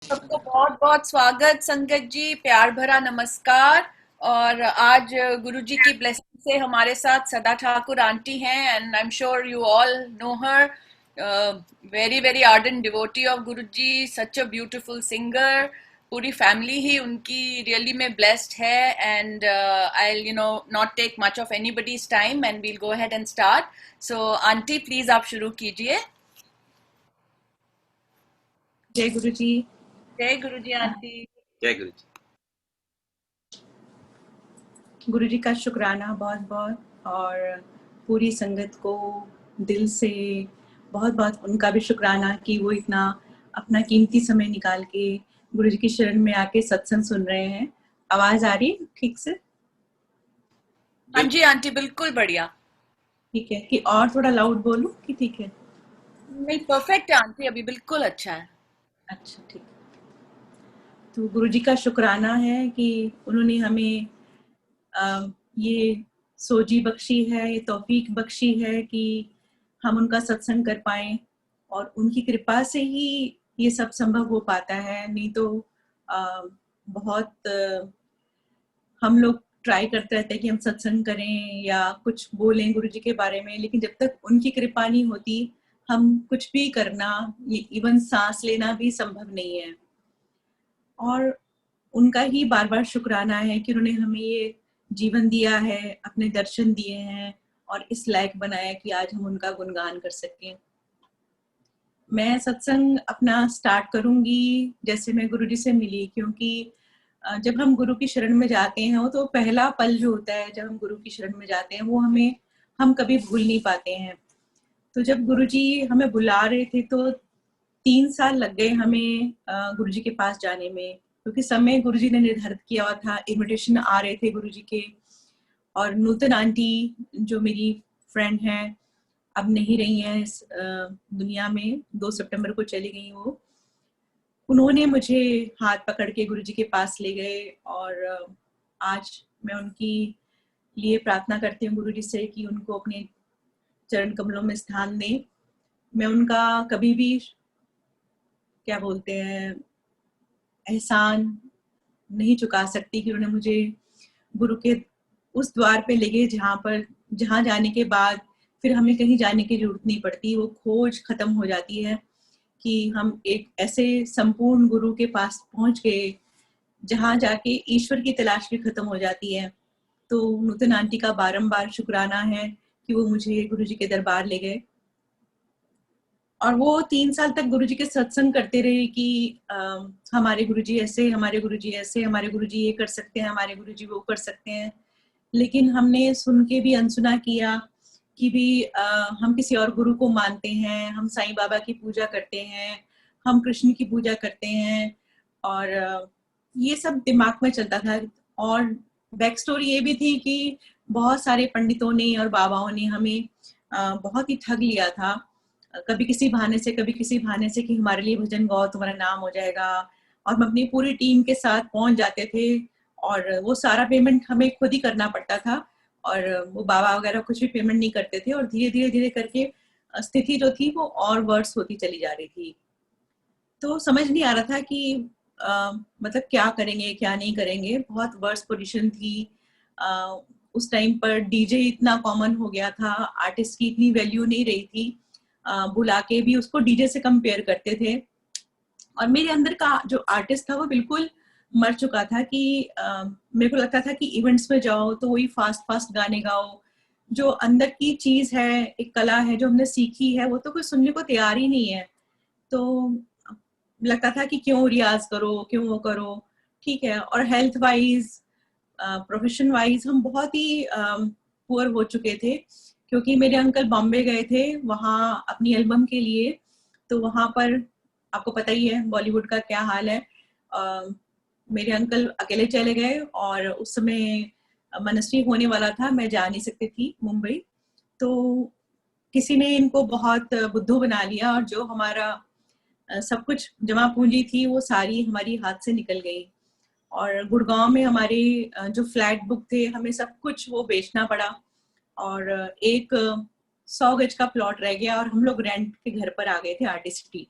सबको बहुत बहुत स्वागत। संगत जी, प्यार भरा नमस्कार। और आज गुरुजी की ब्लेसिंग से हमारे साथ सदा ठाकुर आंटी हैं, and I am sure you all know her. Very very ardent devotee of Guruji, such a beautiful singer. पूरी फैमिली ही उनकी रियली में ब्लेस्ड है। And I not take much of anybody's time and we'll go ahead and start. So aunty, please आप शुरू कीजिए। जय गुरु जी। जय गुरुजी आंटी। जय गुरु जी। गुरु जी का शुक्राना बहुत बहुत, और पूरी संगत को दिल से बहुत बहुत उनका भी शुक्राना कि वो इतना अपना कीमती समय निकाल के गुरु जी की शरण में आके सत्संग सुन रहे हैं। आवाज आ रही ठीक से? हाँ जी आंटी, बिल्कुल बढ़िया। ठीक है कि और थोड़ा लाउड बोलूं कि ठीक है? नहीं, परफेक्ट है आंटी, अभी बिल्कुल अच्छा है। अच्छा, ठीक। तो गुरु जी का शुक्राना है कि उन्होंने हमें ये सोजी बख्शी है, ये तौफीक बख्शी है कि हम उनका सत्संग कर पाएं, और उनकी कृपा से ही ये सब संभव हो पाता है। नहीं तो बहुत हम लोग ट्राई करते रहते हैं कि हम सत्संग करें या कुछ बोलें गुरु जी के बारे में, लेकिन जब तक उनकी कृपा नहीं होती हम कुछ भी करना, ये इवन सांस लेना भी संभव नहीं है। और उनका ही बार बार शुक्राना है कि उन्होंने हमें ये जीवन दिया है, अपने दर्शन दिए हैं और इस लायक बनाया कि आज हम उनका गुणगान कर सकें। मैं सत्संग अपना स्टार्ट करूंगी जैसे मैं गुरु जी से मिली, क्योंकि जब हम गुरु की शरण में जाते हैं तो पहला पल जो होता है जब हम गुरु की शरण में जाते हैं वो हम कभी भूल नहीं पाते हैं। तो जब गुरु जी हमें बुला रहे थे तो 3 साल लग गए हमें गुरु जी के पास जाने में, क्योंकि समय गुरु जी ने निर्धारित किया हुआ था। इनविटेशन आ रहे थे गुरु जी के, और नूतन आंटी जो मेरी फ्रेंड है, अब नहीं रही हैं इस दुनिया में, 2 सितंबर को चली गई वो। उन्होंने मुझे हाथ पकड़ के गुरु जी के पास ले गए, और आज मैं उनकी लिए प्रार्थना करती हूँ गुरु जी से कि उनको अपने चरण कमलों में स्थान दें। मैं उनका कभी भी, क्या बोलते हैं, एहसान नहीं चुका सकती कि उन्होंने मुझे गुरु के उस द्वार पे ले गए जहाँ जाने के बाद फिर हमें कहीं जाने की जरूरत नहीं पड़ती। वो खोज खत्म हो जाती है कि हम एक ऐसे संपूर्ण गुरु के पास पहुंच गए जहाँ जाके ईश्वर की तलाश भी खत्म हो जाती है। तो नूतन आंटी का बारंबार शुक्राना है कि वो मुझे गुरु जी के दरबार ले गए, और वो 3 साल तक गुरुजी के सत्संग करते रहे कि हमारे गुरुजी ऐसे, हमारे गुरुजी ऐसे, हमारे गुरुजी ये कर सकते हैं, हमारे गुरुजी वो कर सकते हैं। लेकिन हमने सुन के भी अनसुना किया कि भी हम किसी और गुरु को मानते हैं, हम साईं बाबा की पूजा करते हैं, हम कृष्ण की पूजा करते हैं, और ये सब दिमाग में चलता था। और बैक स्टोरी ये भी थी कि बहुत सारे पंडितों ने और बाबाओं ने हमें बहुत ही ठग लिया था, कभी किसी बहाने से कभी किसी बहाने से कि हमारे लिए भजन गाओ, तुम्हारा नाम हो जाएगा। और हम अपनी पूरी टीम के साथ पहुंच जाते थे, और वो सारा पेमेंट हमें खुद ही करना पड़ता था, और वो बाबा वगैरह कुछ भी पेमेंट नहीं करते थे। और धीरे धीरे धीरे करके स्थिति जो थी वो और वर्स होती चली जा रही थी। तो समझ नहीं आ रहा था कि मतलब क्या करेंगे क्या नहीं करेंगे। बहुत वर्स पोजीशन थी। उस टाइम पर डीजे इतना कॉमन हो गया था, आर्टिस्ट की इतनी वैल्यू नहीं रही थी। बुला के भी उसको डीजे से कंपेयर करते थे, और मेरे अंदर का जो आर्टिस्ट था वो बिल्कुल मर चुका था कि मेरे को लगता था कि इवेंट्स में जाओ तो वही फास्ट फास्ट गाने गाओ। जो अंदर की चीज है, एक कला है जो हमने सीखी है, वो तो कोई सुनने को तैयार ही नहीं है। तो लगता था कि क्यों रियाज करो, क्यों वो करो। ठीक है। और हेल्थ वाइज, प्रोफेशन वाइज हम बहुत ही पुअर हो चुके थे, क्योंकि मेरे अंकल बॉम्बे गए थे वहाँ अपनी एल्बम के लिए। तो वहाँ पर आपको पता ही है बॉलीवुड का क्या हाल है। मेरे अंकल अकेले चले गए, और उस समय मनस्वी होने वाला था, मैं जा नहीं सकती थी मुंबई। तो किसी ने इनको बहुत बुद्धू बना लिया, और जो हमारा सब कुछ जमा पूंजी थी वो सारी हमारी हाथ से निकल गई। और गुड़गांव में हमारे जो फ्लैट बुक थे, हमें सब कुछ वो बेचना पड़ा, और एक 100 गज का प्लॉट रह गया, और हम लोग रेंट के घर पर आ गए थे आर्टिस्ट की।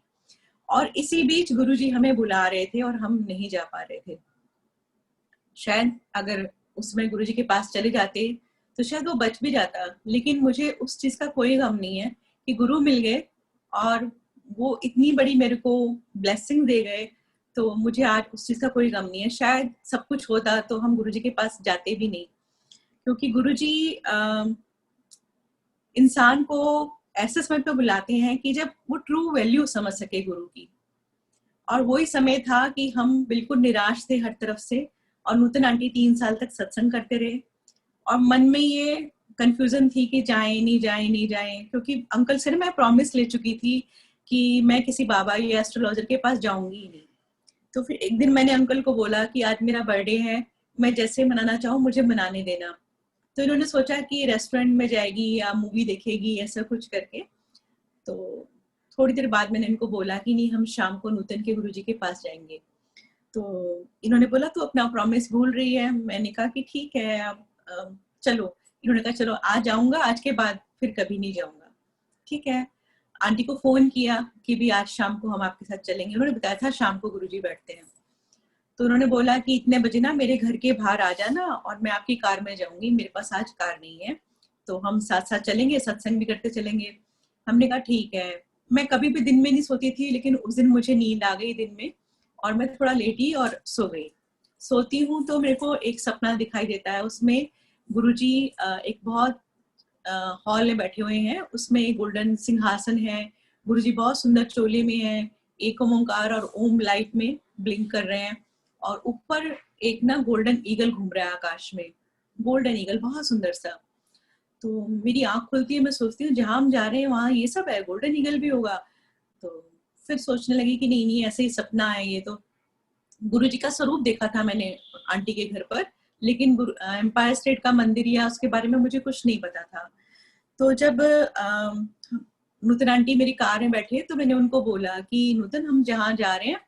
और इसी बीच गुरुजी हमें बुला रहे थे और हम नहीं जा पा रहे थे। शायद अगर उस समय गुरुजी के पास चले जाते तो शायद वो बच भी जाता, लेकिन मुझे उस चीज का कोई गम नहीं है कि गुरु मिल गए और वो इतनी बड़ी मेरे को ब्लेसिंग दे गए, तो मुझे आज उस चीज का कोई गम नहीं है। शायद सब कुछ होता तो हम गुरुजी के पास जाते भी नहीं, क्योंकि गुरुजी इंसान को ऐसे समय पे बुलाते हैं कि जब वो ट्रू वैल्यू समझ सके गुरु की। और वही समय था कि हम बिल्कुल निराश थे हर तरफ से, और नूतन आंटी 3 साल तक सत्संग करते रहे और मन में ये कंफ्यूजन थी कि जाएं नहीं जाएं नहीं जाएं, क्योंकि अंकल से मैं प्रॉमिस ले चुकी थी कि मैं किसी बाबा या एस्ट्रोलॉजर के पास जाऊंगी ही नहीं। तो फिर एक दिन मैंने अंकल को बोला कि आज मेरा बर्थडे है, मैं जैसे मनाना चाहूँ मुझे मनाने देना। तो इन्होंने सोचा कि रेस्टोरेंट में जाएगी या मूवी देखेगी, ऐसा कुछ करके। तो थोड़ी देर बाद मैंने इनको बोला कि नहीं, हम शाम को नूतन के गुरुजी के पास जाएंगे। तो इन्होंने बोला तू अपना प्रॉमिस भूल रही है। मैंने कहा कि ठीक है, अब चलो। इन्होंने कहा चलो आज जाऊंगा, आज के बाद फिर कभी नहीं जाऊंगा। ठीक है, आंटी को फोन किया कि भी आज शाम को हम आपके साथ चलेंगे। उन्होंने बताया था शाम को गुरुजी बैठते हैं। तो उन्होंने बोला कि इतने बजे ना मेरे घर के बाहर आ जाना और मैं आपकी कार में जाऊंगी, मेरे पास आज कार नहीं है, तो हम साथ साथ चलेंगे, सत्संग भी करते चलेंगे। हमने कहा ठीक है। मैं कभी भी दिन में नहीं सोती थी, लेकिन उस दिन मुझे नींद आ गई दिन में और मैं थोड़ा लेटी और सो गई। सोती हूँ तो मेरे को एक सपना दिखाई देता है, उसमें गुरुजी एक बहुत हॉल में बैठे हुए हैं, उसमें एक गोल्डन सिंहासन है, गुरुजी बहुत सुंदर चोले में है, एक ओमकार और ओम लाइट में ब्लिंक कर रहे हैं, और ऊपर एक ना गोल्डन ईगल घूम रहा है आकाश में, गोल्डन ईगल बहुत सुंदर सा। तो मेरी आंख खुलती है, मैं सोचती हूँ जहां हम जा रहे हैं वहां ये सब है, गोल्डन ईगल भी होगा। तो फिर सोचने लगी कि नहीं नहीं, ऐसे ही सपना है ये तो। गुरुजी का स्वरूप देखा था मैंने आंटी के घर पर, लेकिन एम्पायर स्टेट का मंदिर या उसके बारे में मुझे कुछ नहीं पता था। तो जब नूतन आंटी मेरी कार में बैठे तो मैंने उनको बोला कि नूतन, हम जहाँ जा रहे हैं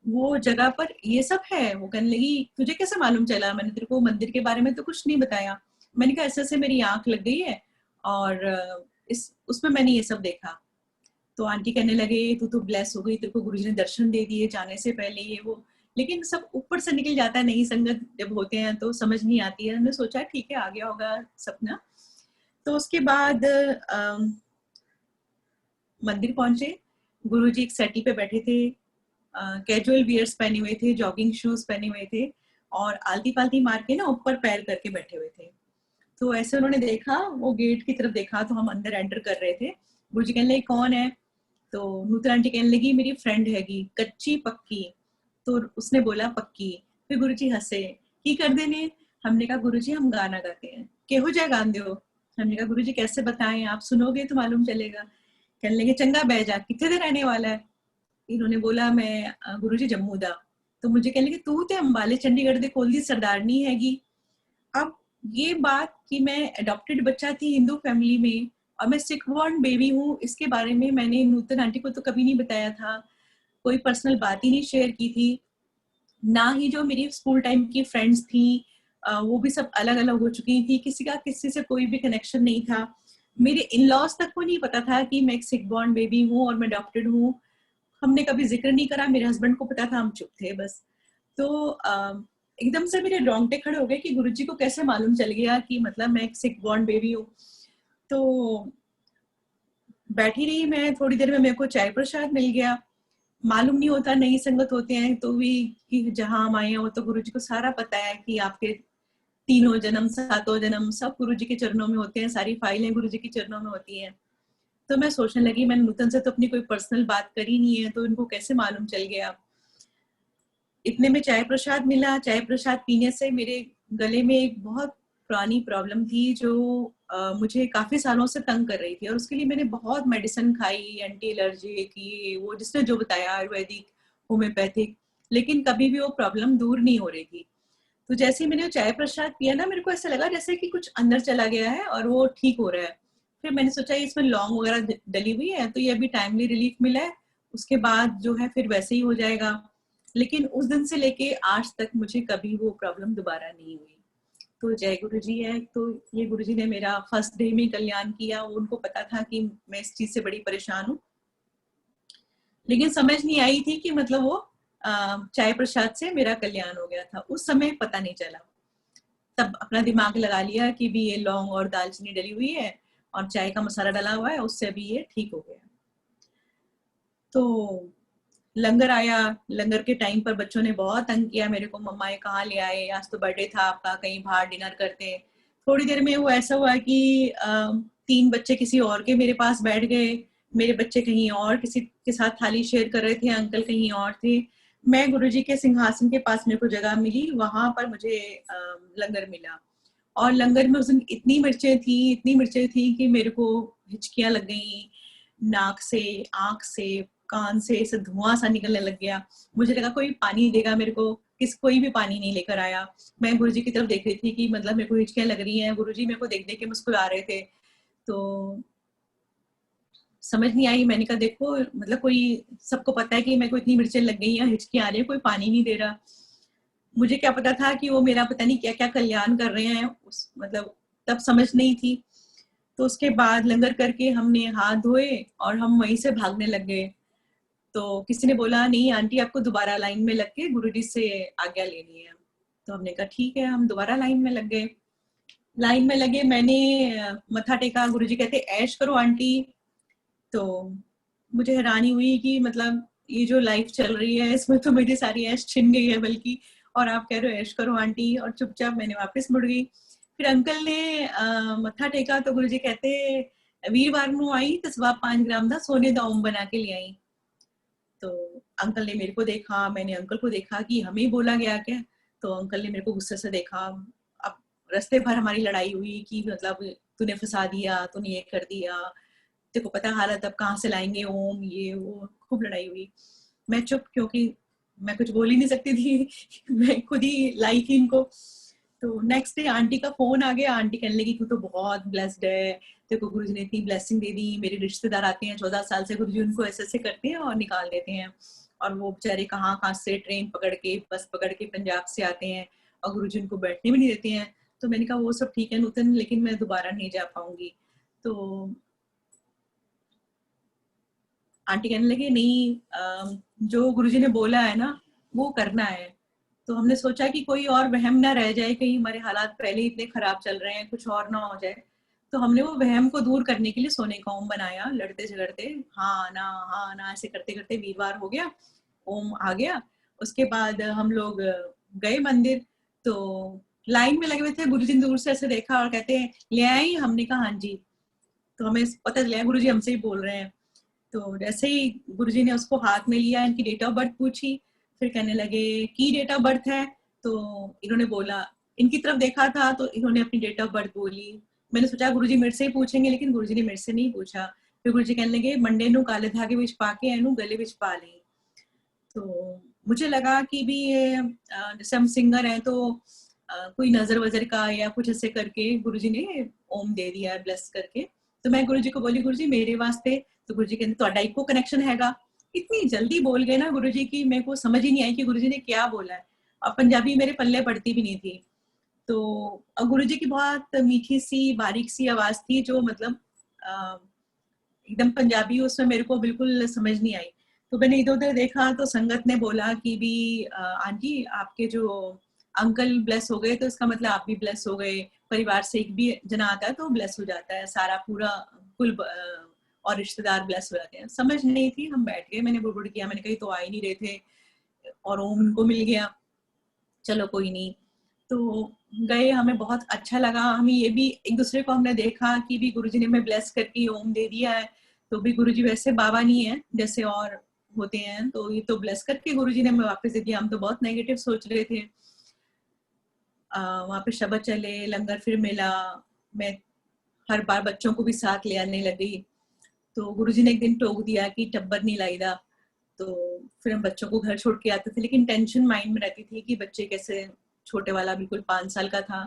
वो जगह पर ये सब है। वो कहने लगी तुझे कैसे मालूम चला, मैंने तेरे को मंदिर के बारे में तो कुछ नहीं बताया। मैंने कहा ऐसे ऐसे मेरी आंख लग गई है और इस उसमें मैंने ये सब देखा। तो आंटी कहने लगे तू तो ब्लेस हो गई, तेरे को गुरुजी ने दर्शन दे दिए जाने से पहले, ये वो। लेकिन सब ऊपर से निकल जाता है, नई संगत जब होते हैं तो समझ नहीं आती है। हमने सोचा ठीक है आ गया होगा सपना। तो उसके बाद मंदिर पहुंचे। गुरुजी एक सेटी पे बैठे थे, कैजुअल वियर्स पहने हुए थे, जॉगिंग शूज पहने हुए थे और आलती पालती मार के ना ऊपर पैर करके बैठे हुए थे। तो ऐसे उन्होंने देखा, वो गेट की तरफ देखा, तो हम अंदर एंटर कर रहे थे। गुरुजी कहने लगे कौन है? तो नूतन आंटी कहने लगी मेरी फ्रेंड हैगी, कच्ची पक्की। तो उसने बोला पक्की। फिर गुरुजी हंसे, की कर देने। हमने कहा गुरुजी हम गाना गाते हैं, केहो जाए गान दो। हमने कहा गुरुजी कैसे बताएं, आप सुनोगे तो मालूम चलेगा। कहने लगे चंगा बह जा, कितने देर रहने वाला है? इन्होंने बोला मैं गुरुजी जम्मू दा। तो मुझे कहने लगे तू ते अंबाले चंडीगढ़ दे कोल दी सरदारनी हैगी। अब ये बात कि मैं अडॉप्टेड बच्चा थी हिंदू फैमिली में और मैं सिख बॉर्न बेबी हूँ, इसके बारे में मैंने नूतन आंटी को तो कभी नहीं बताया था, कोई पर्सनल बात ही नहीं शेयर की थी। ना ही जो मेरी स्कूल टाइम की फ्रेंड्स थी वो भी सब अलग अलग हो चुकी थी, किसी का किसी से कोई भी कनेक्शन नहीं था। मेरे इन लॉज तक को नहीं पता था कि मैं एक सिख बॉर्न बेबी हूँ और मैं अडॉप्टेड हूँ। हमने कभी जिक्र नहीं करा, मेरे हस्बैंड को पता था, हम चुप थे बस। तो एकदम से मेरे रोंगटे खड़े हो गए कि गुरुजी को कैसे मालूम चल गया कि मतलब मैं एक सिख बॉर्न बेबी हूँ। तो बैठी रही मैं, थोड़ी देर में मेरे को चाय प्रसाद मिल गया। मालूम नहीं होता, नई संगत होते हैं तो भी कि जहां हम आए हैं वो तो गुरुजी को सारा पता है कि आपके तीनों जन्म सातों जन्म सब गुरुजी के चरणों में होते हैं, सारी फाइलें गुरुजी के चरणों में होती हैं। तो मैं सोचने लगी मैंने नूतन से तो अपनी कोई पर्सनल बात करी नहीं है, तो इनको कैसे मालूम चल गया। इतने में चाय प्रसाद मिला। चाय प्रसाद पीने से मेरे गले में एक बहुत पुरानी प्रॉब्लम थी जो मुझे काफी सालों से तंग कर रही थी, और उसके लिए मैंने बहुत मेडिसिन खाई, एंटी एलर्जी की, वो जिसने जो बताया आयुर्वेदिक, होम्योपैथिक, लेकिन कभी भी वो प्रॉब्लम दूर नहीं हो रही थी। तो जैसे ही मैंने चाय प्रसाद पिया ना, मेरे को ऐसा लगा जैसे कि कुछ अंदर चला गया है और वो ठीक हो रहा है। फिर मैंने सोचा इसमें लौंग वगैरह डली हुई है तो ये अभी टाइमली रिलीफ मिला है, उसके बाद जो है फिर वैसे ही हो जाएगा। लेकिन उस दिन से लेके आज तक मुझे कभी वो प्रॉब्लम दोबारा नहीं हुई। तो जय गुरु जी है। तो ये गुरु जी ने मेरा फर्स्ट डे में कल्याण किया। उनको पता था कि मैं इस चीज से बड़ी परेशान हूँ। लेकिन समझ नहीं आई थी कि मतलब वो चाय प्रसाद से मेरा कल्याण हो गया था। उस समय पता नहीं चला, तब अपना दिमाग लगा लिया कि भी ये लौंग और दालचीनी डली हुई है और चाय का मसाला डला हुआ है, उससे अभी ये ठीक हो गया। तो लंगर आया, लंगर के टाइम पर बच्चों ने बहुत तंग किया मेरे को, मम्मा ये कहाँ ले आए, आज तो बर्थडे था आपका, कहीं बाहर डिनर करते हैं। थोड़ी देर में वो ऐसा हुआ कि 3 बच्चे किसी और के मेरे पास बैठ गए, मेरे बच्चे कहीं और किसी के साथ थाली शेयर कर रहे थे, अंकल कहीं और थे, मैं गुरुजी के सिंहासन के पास मेरे को जगह मिली, वहां पर मुझे लंगर मिला। और लंगर में उस दिन इतनी मिर्चें थी कि मेरे को हिचकियां लग गई, नाक से, आंख से, कान से ऐसे धुआं सा निकलने लग गया। मुझे लगा कोई पानी देगा मेरे को, कोई भी पानी नहीं लेकर आया। मैं गुरुजी की तरफ देख रही थी कि मतलब मेरे को हिचकियां लग रही हैं, गुरुजी मेरे को देख देख के मुस्कुरा रहे थे। तो समझ नहीं आई, मैंने कहा देखो मतलब कोई, सबको पता है कि मेरे को इतनी मिर्चें लग गई हैं, हिचकियां आ रही है, कोई पानी नहीं दे रहा। मुझे क्या पता था कि वो मेरा पता नहीं क्या क्या कल्याण कर रहे हैं, मतलब तब समझ नहीं थी। तो उसके बाद लंगर करके हमने हाथ धोए और हम वहीं से भागने लग गए। तो किसी ने बोला नहीं आंटी आपको दोबारा लाइन में लग के गुरुजी से आज्ञा लेनी है। तो हमने कहा ठीक है, हम दोबारा लाइन में लग गए। लाइन में लगे, मैंने मत्था टेका, गुरुजी कहते ऐश करो आंटी। तो मुझे हैरानी हुई कि मतलब ये जो लाइफ चल रही है इसमें तो मेरी सारी ऐश छिन गई है बल्कि, और आप कह रहे हो ऐश करो आंटी, और चुपचाप मैंने वापस मुड़ गई। फिर अंकल ने मत्था टेका तो गुरुजी कहते वीरवार ਨੂੰ आई तो 5.25 ग्राम का सोने का ओम बना के ले आई। तो अंकल ने मेरे को देखा, मैंने अंकल को देखा कि हमें बोला गया क्या। तो अंकल ने मेरे को गुस्से से देखा। अब रास्ते भर हमारी लड़ाई हुई कि मतलब तूने फंसा दिया, तूने ये कर दिया, तेरे को पता हालत अब कहाँ से लाएंगे ओम, ये वो, खूब लड़ाई हुई। मैं चुप, क्योंकि मैं कुछ बोल ही नहीं सकती थी मैं खुद ही लाई थी इनको। तो नेक्स्ट डे आंटी का फोन आ गया, आंटी कहने लगी तू तो बहुत ब्लेस्ड है, तेरे को गुरुजी ने इतनी ब्लेसिंग दे दी, मेरे रिश्तेदार आते हैं 14 साल से, गुरुजी उनको ऐसे ऐसे करते हैं और निकाल देते हैं, और वो बेचारे कहाँ कहाँ से ट्रेन पकड़ के, बस पकड़ के पंजाब से आते हैं और गुरुजी उनको बैठने भी नहीं देते हैं। तो मैंने कहा वो सब ठीक है नूतन, लेकिन मैं दोबारा नहीं जा पाऊंगी। तो आंटी कहने लगी नहीं, जो गुरुजी ने बोला है ना वो करना है। तो हमने सोचा कि कोई और वहम ना रह जाए, कहीं हमारे हालात पहले इतने खराब चल रहे हैं, कुछ और ना हो जाए। तो हमने वो वहम को दूर करने के लिए सोने का ओम बनाया, लड़ते झगड़ते हाँ ना ऐसे करते करते वीरवार हो गया, ओम आ गया। उसके बाद हम लोग गए मंदिर। तो लाइन में लगे हुए थे, गुरुजी ने दूर से ऐसे देखा और कहते हैं ले आई, हमने कहा हाँ जी। तो हमें पता चला गुरुजी हमसे ही बोल रहे हैं। तो जैसे ही गुरुजी ने उसको हाथ में लिया, इनकी डेट ऑफ बर्थ पूछी, फिर कहने लगे की डेट ऑफ बर्थ है। तो इन्होंने बोला, इनकी तरफ देखा था तो इन्होंने अपनी डेट ऑफ बर्थ बोली। मैंने सोचा गुरुजी मेरे से ही पूछेंगे, लेकिन गुरुजी ने मेरे से नहीं पूछा। फिर गुरुजी कहने लगे मंडे नू काले धागे विच पाके एनू गले विच पा लें। तो मुझे लगा कि भी ये जैसे हम सिंगर हैं तो कोई नजर वजर का या कुछ ऐसे करके गुरुजी ने ओम दे दिया है ब्लेस करके। तो मैं गुरुजी को बोली गुरुजी मेरे वास्ते। तो गुरुजी कहते ਤੁਹਾਡਾ ਇੱਕੋ कनेक्शन हैगा। इतनी जल्दी बोल गए ना गुरुजी की मेरे को समझ ही नहीं आई कि गुरुजी ने क्या बोला है, और पंजाबी मेरे पल्ले पड़ती भी नहीं थी। तो गुरुजी की बहुत मीठी सी बारीक सी आवाज थी जो मतलब एकदम पंजाबी, उसमें मेरे को बिल्कुल समझ नहीं आई। तो मैंने इधर उधर देखा तो संगत ने बोला कि भी आंटी आपके जो अंकल ब्लेस हो गए तो इसका मतलब आप भी ब्लेस हो गए, परिवार से एक भी जना आता है तो ब्लेस हो जाता है, सारा पूरा कुल और रिश्तेदार ब्लेस हो जाते हैं। समझ नहीं थी, हम बैठ गए, मैंने बुड़बुड़ किया, मैंने कही तो आ ही नहीं रहे थे और ओम उनको मिल गया, चलो कोई नहीं। तो गए, हमें बहुत अच्छा लगा, हमें ये भी एक दूसरे को हमने देखा कि भी गुरुजी ने हमें ब्लेस करके ओम दे दिया है। तो भी गुरुजी वैसे बाबा नहीं है जैसे और होते हैं, तो ये तो ब्लेस करके गुरुजी ने हमें वापस दे दिया। हम तो बहुत नेगेटिव सोच रहे थे। वहां पे शब्द चले, लंगर फिर मिला, मैं हर बार बच्चों को भी साथ ले आने लगी। तो गुरुजी ने एक दिन टोक दिया कि टब्बर नहीं लाईदा। तो फिर हम बच्चों को घर छोड़ के आते थे, लेकिन टेंशन माइंड में रहती थी कि बच्चे कैसे, छोटे वाला बिल्कुल 5 साल का था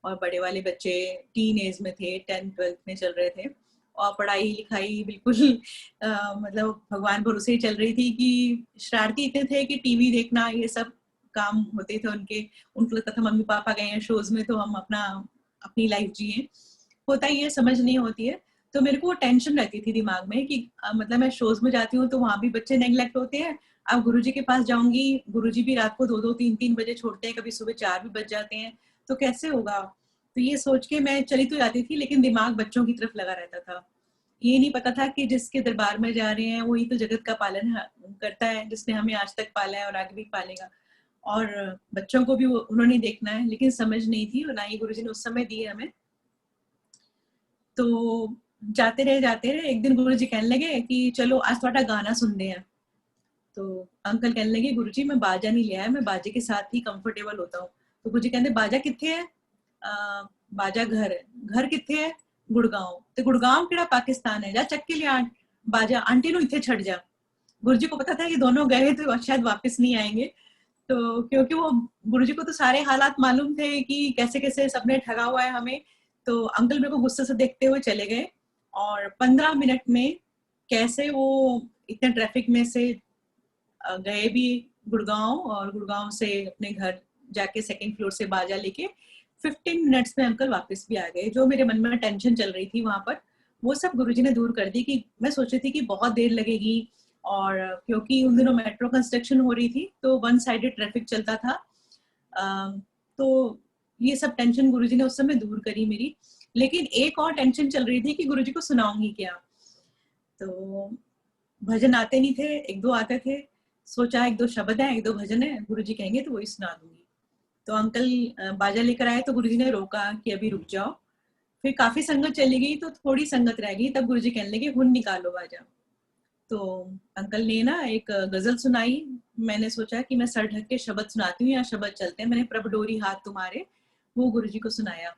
और बड़े वाले बच्चे टीन एज में थे, 10th-12th में चल रहे थे, और पढ़ाई लिखाई बिल्कुल मतलब भगवान भरोसे ही चल रही थी कि शरारती इतने थे कि टीवी देखना ये सब काम होते थे उनके। उनको लगता था मम्मी पापा गए हैं शोज में तो हम अपनी लाइफ जिए, होता ही है, समझ नहीं होती है। तो मेरे को टेंशन रहती थी दिमाग में कि मतलब मैं शोज में जाती हूँ तो वहां भी बच्चे नेग्लेक्ट होते हैं, अब गुरुजी के पास जाऊंगी, गुरुजी भी रात को 2-2 3-3 बजे छोड़ते हैं, कभी सुबह 4 भी बज जाते हैं, तो कैसे होगा। तो ये सोच के मैं चली तो जाती थी, लेकिन दिमाग बच्चों की तरफ लगा रहता था। ये नहीं पता था कि जिसके दरबार में जा रहे हैं वही तो जगत का पालन करता है, जिसने हमें आज तक पाला है और आगे भी पालेगा, और बच्चों को भी उन्होंने देखना है। लेकिन समझ नहीं थी, और ना ही गुरुजी ने उस समय दी हमें। तो जाते रहे एक दिन गुरुजी कहने लगे कि चलो आज थोड़ा गाना सुनते हैं। तो अंकल कहने लगे गुरुजी मैं बाजा नहीं लिया है, मैं बाजे के साथ ही कंफर्टेबल होता हूँ। तो गुरुजी कहते बाजा किथे है? बाजा घर है। घर किथे है? गुड़गांव। तो गुड़गांव केड़ा पाकिस्तान है, जा चक के लिया बाजा, आंटी नु इथे छड़ जा। गुरुजी को पता था कि दोनों गए तो शायद वापस नहीं आएंगे, तो क्योंकि वो गुरुजी को तो सारे हालात मालूम थे कि कैसे कैसे सबने ठगा हुआ है हमें। तो अंकल मेरे को गुस्से से देखते हुए चले गए, और 15 मिनट में कैसे वो इतने ट्रैफिक में से गए भी गुड़गांव, और गुड़गांव से अपने घर जाके सेकंड फ्लोर से बाजा लेके 15 मिनट्स में अंकल वापस भी आ गए। जो मेरे मन में टेंशन चल रही थी वहां पर, वो सब गुरुजी ने दूर कर दी। कि मैं सोच रही थी कि बहुत देर लगेगी, और क्योंकि उन दिनों मेट्रो कंस्ट्रक्शन हो रही थी तो वन साइडेड ट्रैफिक चलता था। तो ये सब टेंशन गुरुजी ने उस समय दूर करी मेरी। लेकिन एक और टेंशन चल रही थी कि गुरुजी को सुनाऊंगी क्या। तो भजन आते नहीं थे, एक दो आते थे, सोचा एक दो शब्द है, एक दो भजन है, गुरुजी कहेंगे तो वही सुना दूंगी। तो अंकल बाजा लेकर आए तो गुरुजी ने रोका कि अभी रुक जाओ। फिर काफी संगत चली गई तो थोड़ी संगत रह गई, तब गुरुजी कहने लगे हुन निकालो बाजा। तो अंकल ने ना एक गजल सुनाई। मैंने सोचा कि मैं सर ढक के शब्द सुनाती हूँ या शब्द चलते हैं। मैंने प्रभ डोरी हाथ तुम्हारे, वो गुरुजी को सुनाया।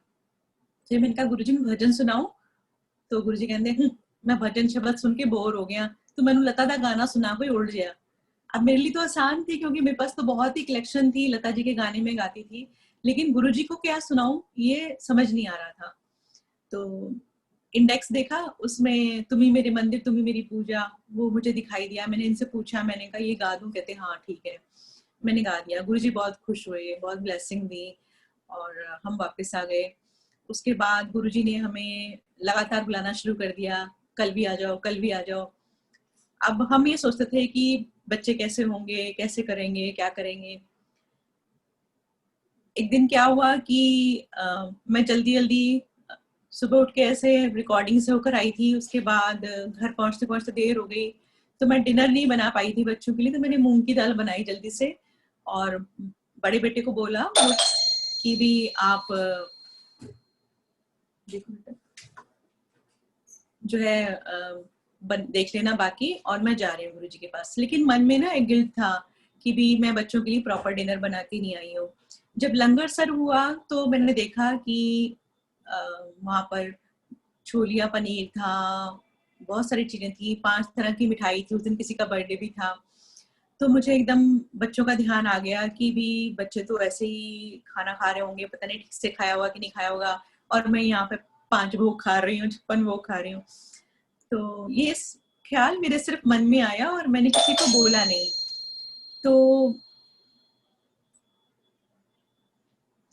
फिर मैंने कहा गुरुजी मैं भजन सुनाऊं? तो गुरुजी कहते मैं भजन शब्द सुन के बोर हो गया, तो मैंने लता दा गाना सुना कोई उड़ गया। अब मेरे लिए तो आसान थी क्योंकि मेरे पास तो बहुत ही कलेक्शन थी, लता जी के गाने में गाती थी, लेकिन गुरुजी को क्या सुनाऊं ये समझ नहीं आ रहा था। तो इंडेक्स देखा, उसमें तुम्ही मेरे मंदिर तुम्ही मेरी पूजा, वो मुझे दिखाई दिया। मैंने इनसे पूछा, मैंने कहा ये गा दूं? कहते हाँ ठीक है। मैंने गा दिया। गुरुजी बहुत खुश हुए, बहुत ब्लेसिंग दी, और हम वापस आ गए। उसके बाद गुरुजी ने हमें लगातार बुलाना शुरू कर दिया, कल भी आ जाओ, कल भी आ जाओ। अब हम ये सोचते थे कि बच्चे कैसे होंगे, कैसे करेंगे, क्या करेंगे। एक दिन क्या हुआ कि मैं जल्दी जल्दी सुबह उठ के ऐसे रिकॉर्डिंग से होकर आई थी। उसके बाद घर पहुंचते पहुंचते देर हो गई, तो मैं डिनर नहीं बना पाई थी बच्चों के लिए। तो मैंने मूंग की दाल बनाई जल्दी से, और बड़े बेटे को बोला कि भी आप जो है देख लेना बाकी, और मैं जा रही हूँ गुरुजी के पास। लेकिन मन में ना एक गिल्ट था कि भी मैं बच्चों के लिए प्रॉपर डिनर बना के नहीं आई हूँ। जब लंगर सर्व हुआ तो मैंने देखा कि वहां पर छोलिया पनीर था, बहुत सारी चीजें थी, 5 तरह की मिठाई थी, उस दिन किसी का बर्थडे भी था। तो मुझे एकदम बच्चों का ध्यान आ गया कि भी बच्चे तो ऐसे ही खाना खा रहे होंगे, पता नहीं ठीक से खाया होगा कि नहीं खाया होगा, और मैं यहाँ पे 5 भोग खा रही हूँ, 56 भोग खा रही हूँ। तो ये ख्याल मेरे सिर्फ मन में आया और मैंने किसी को बोला नहीं। तो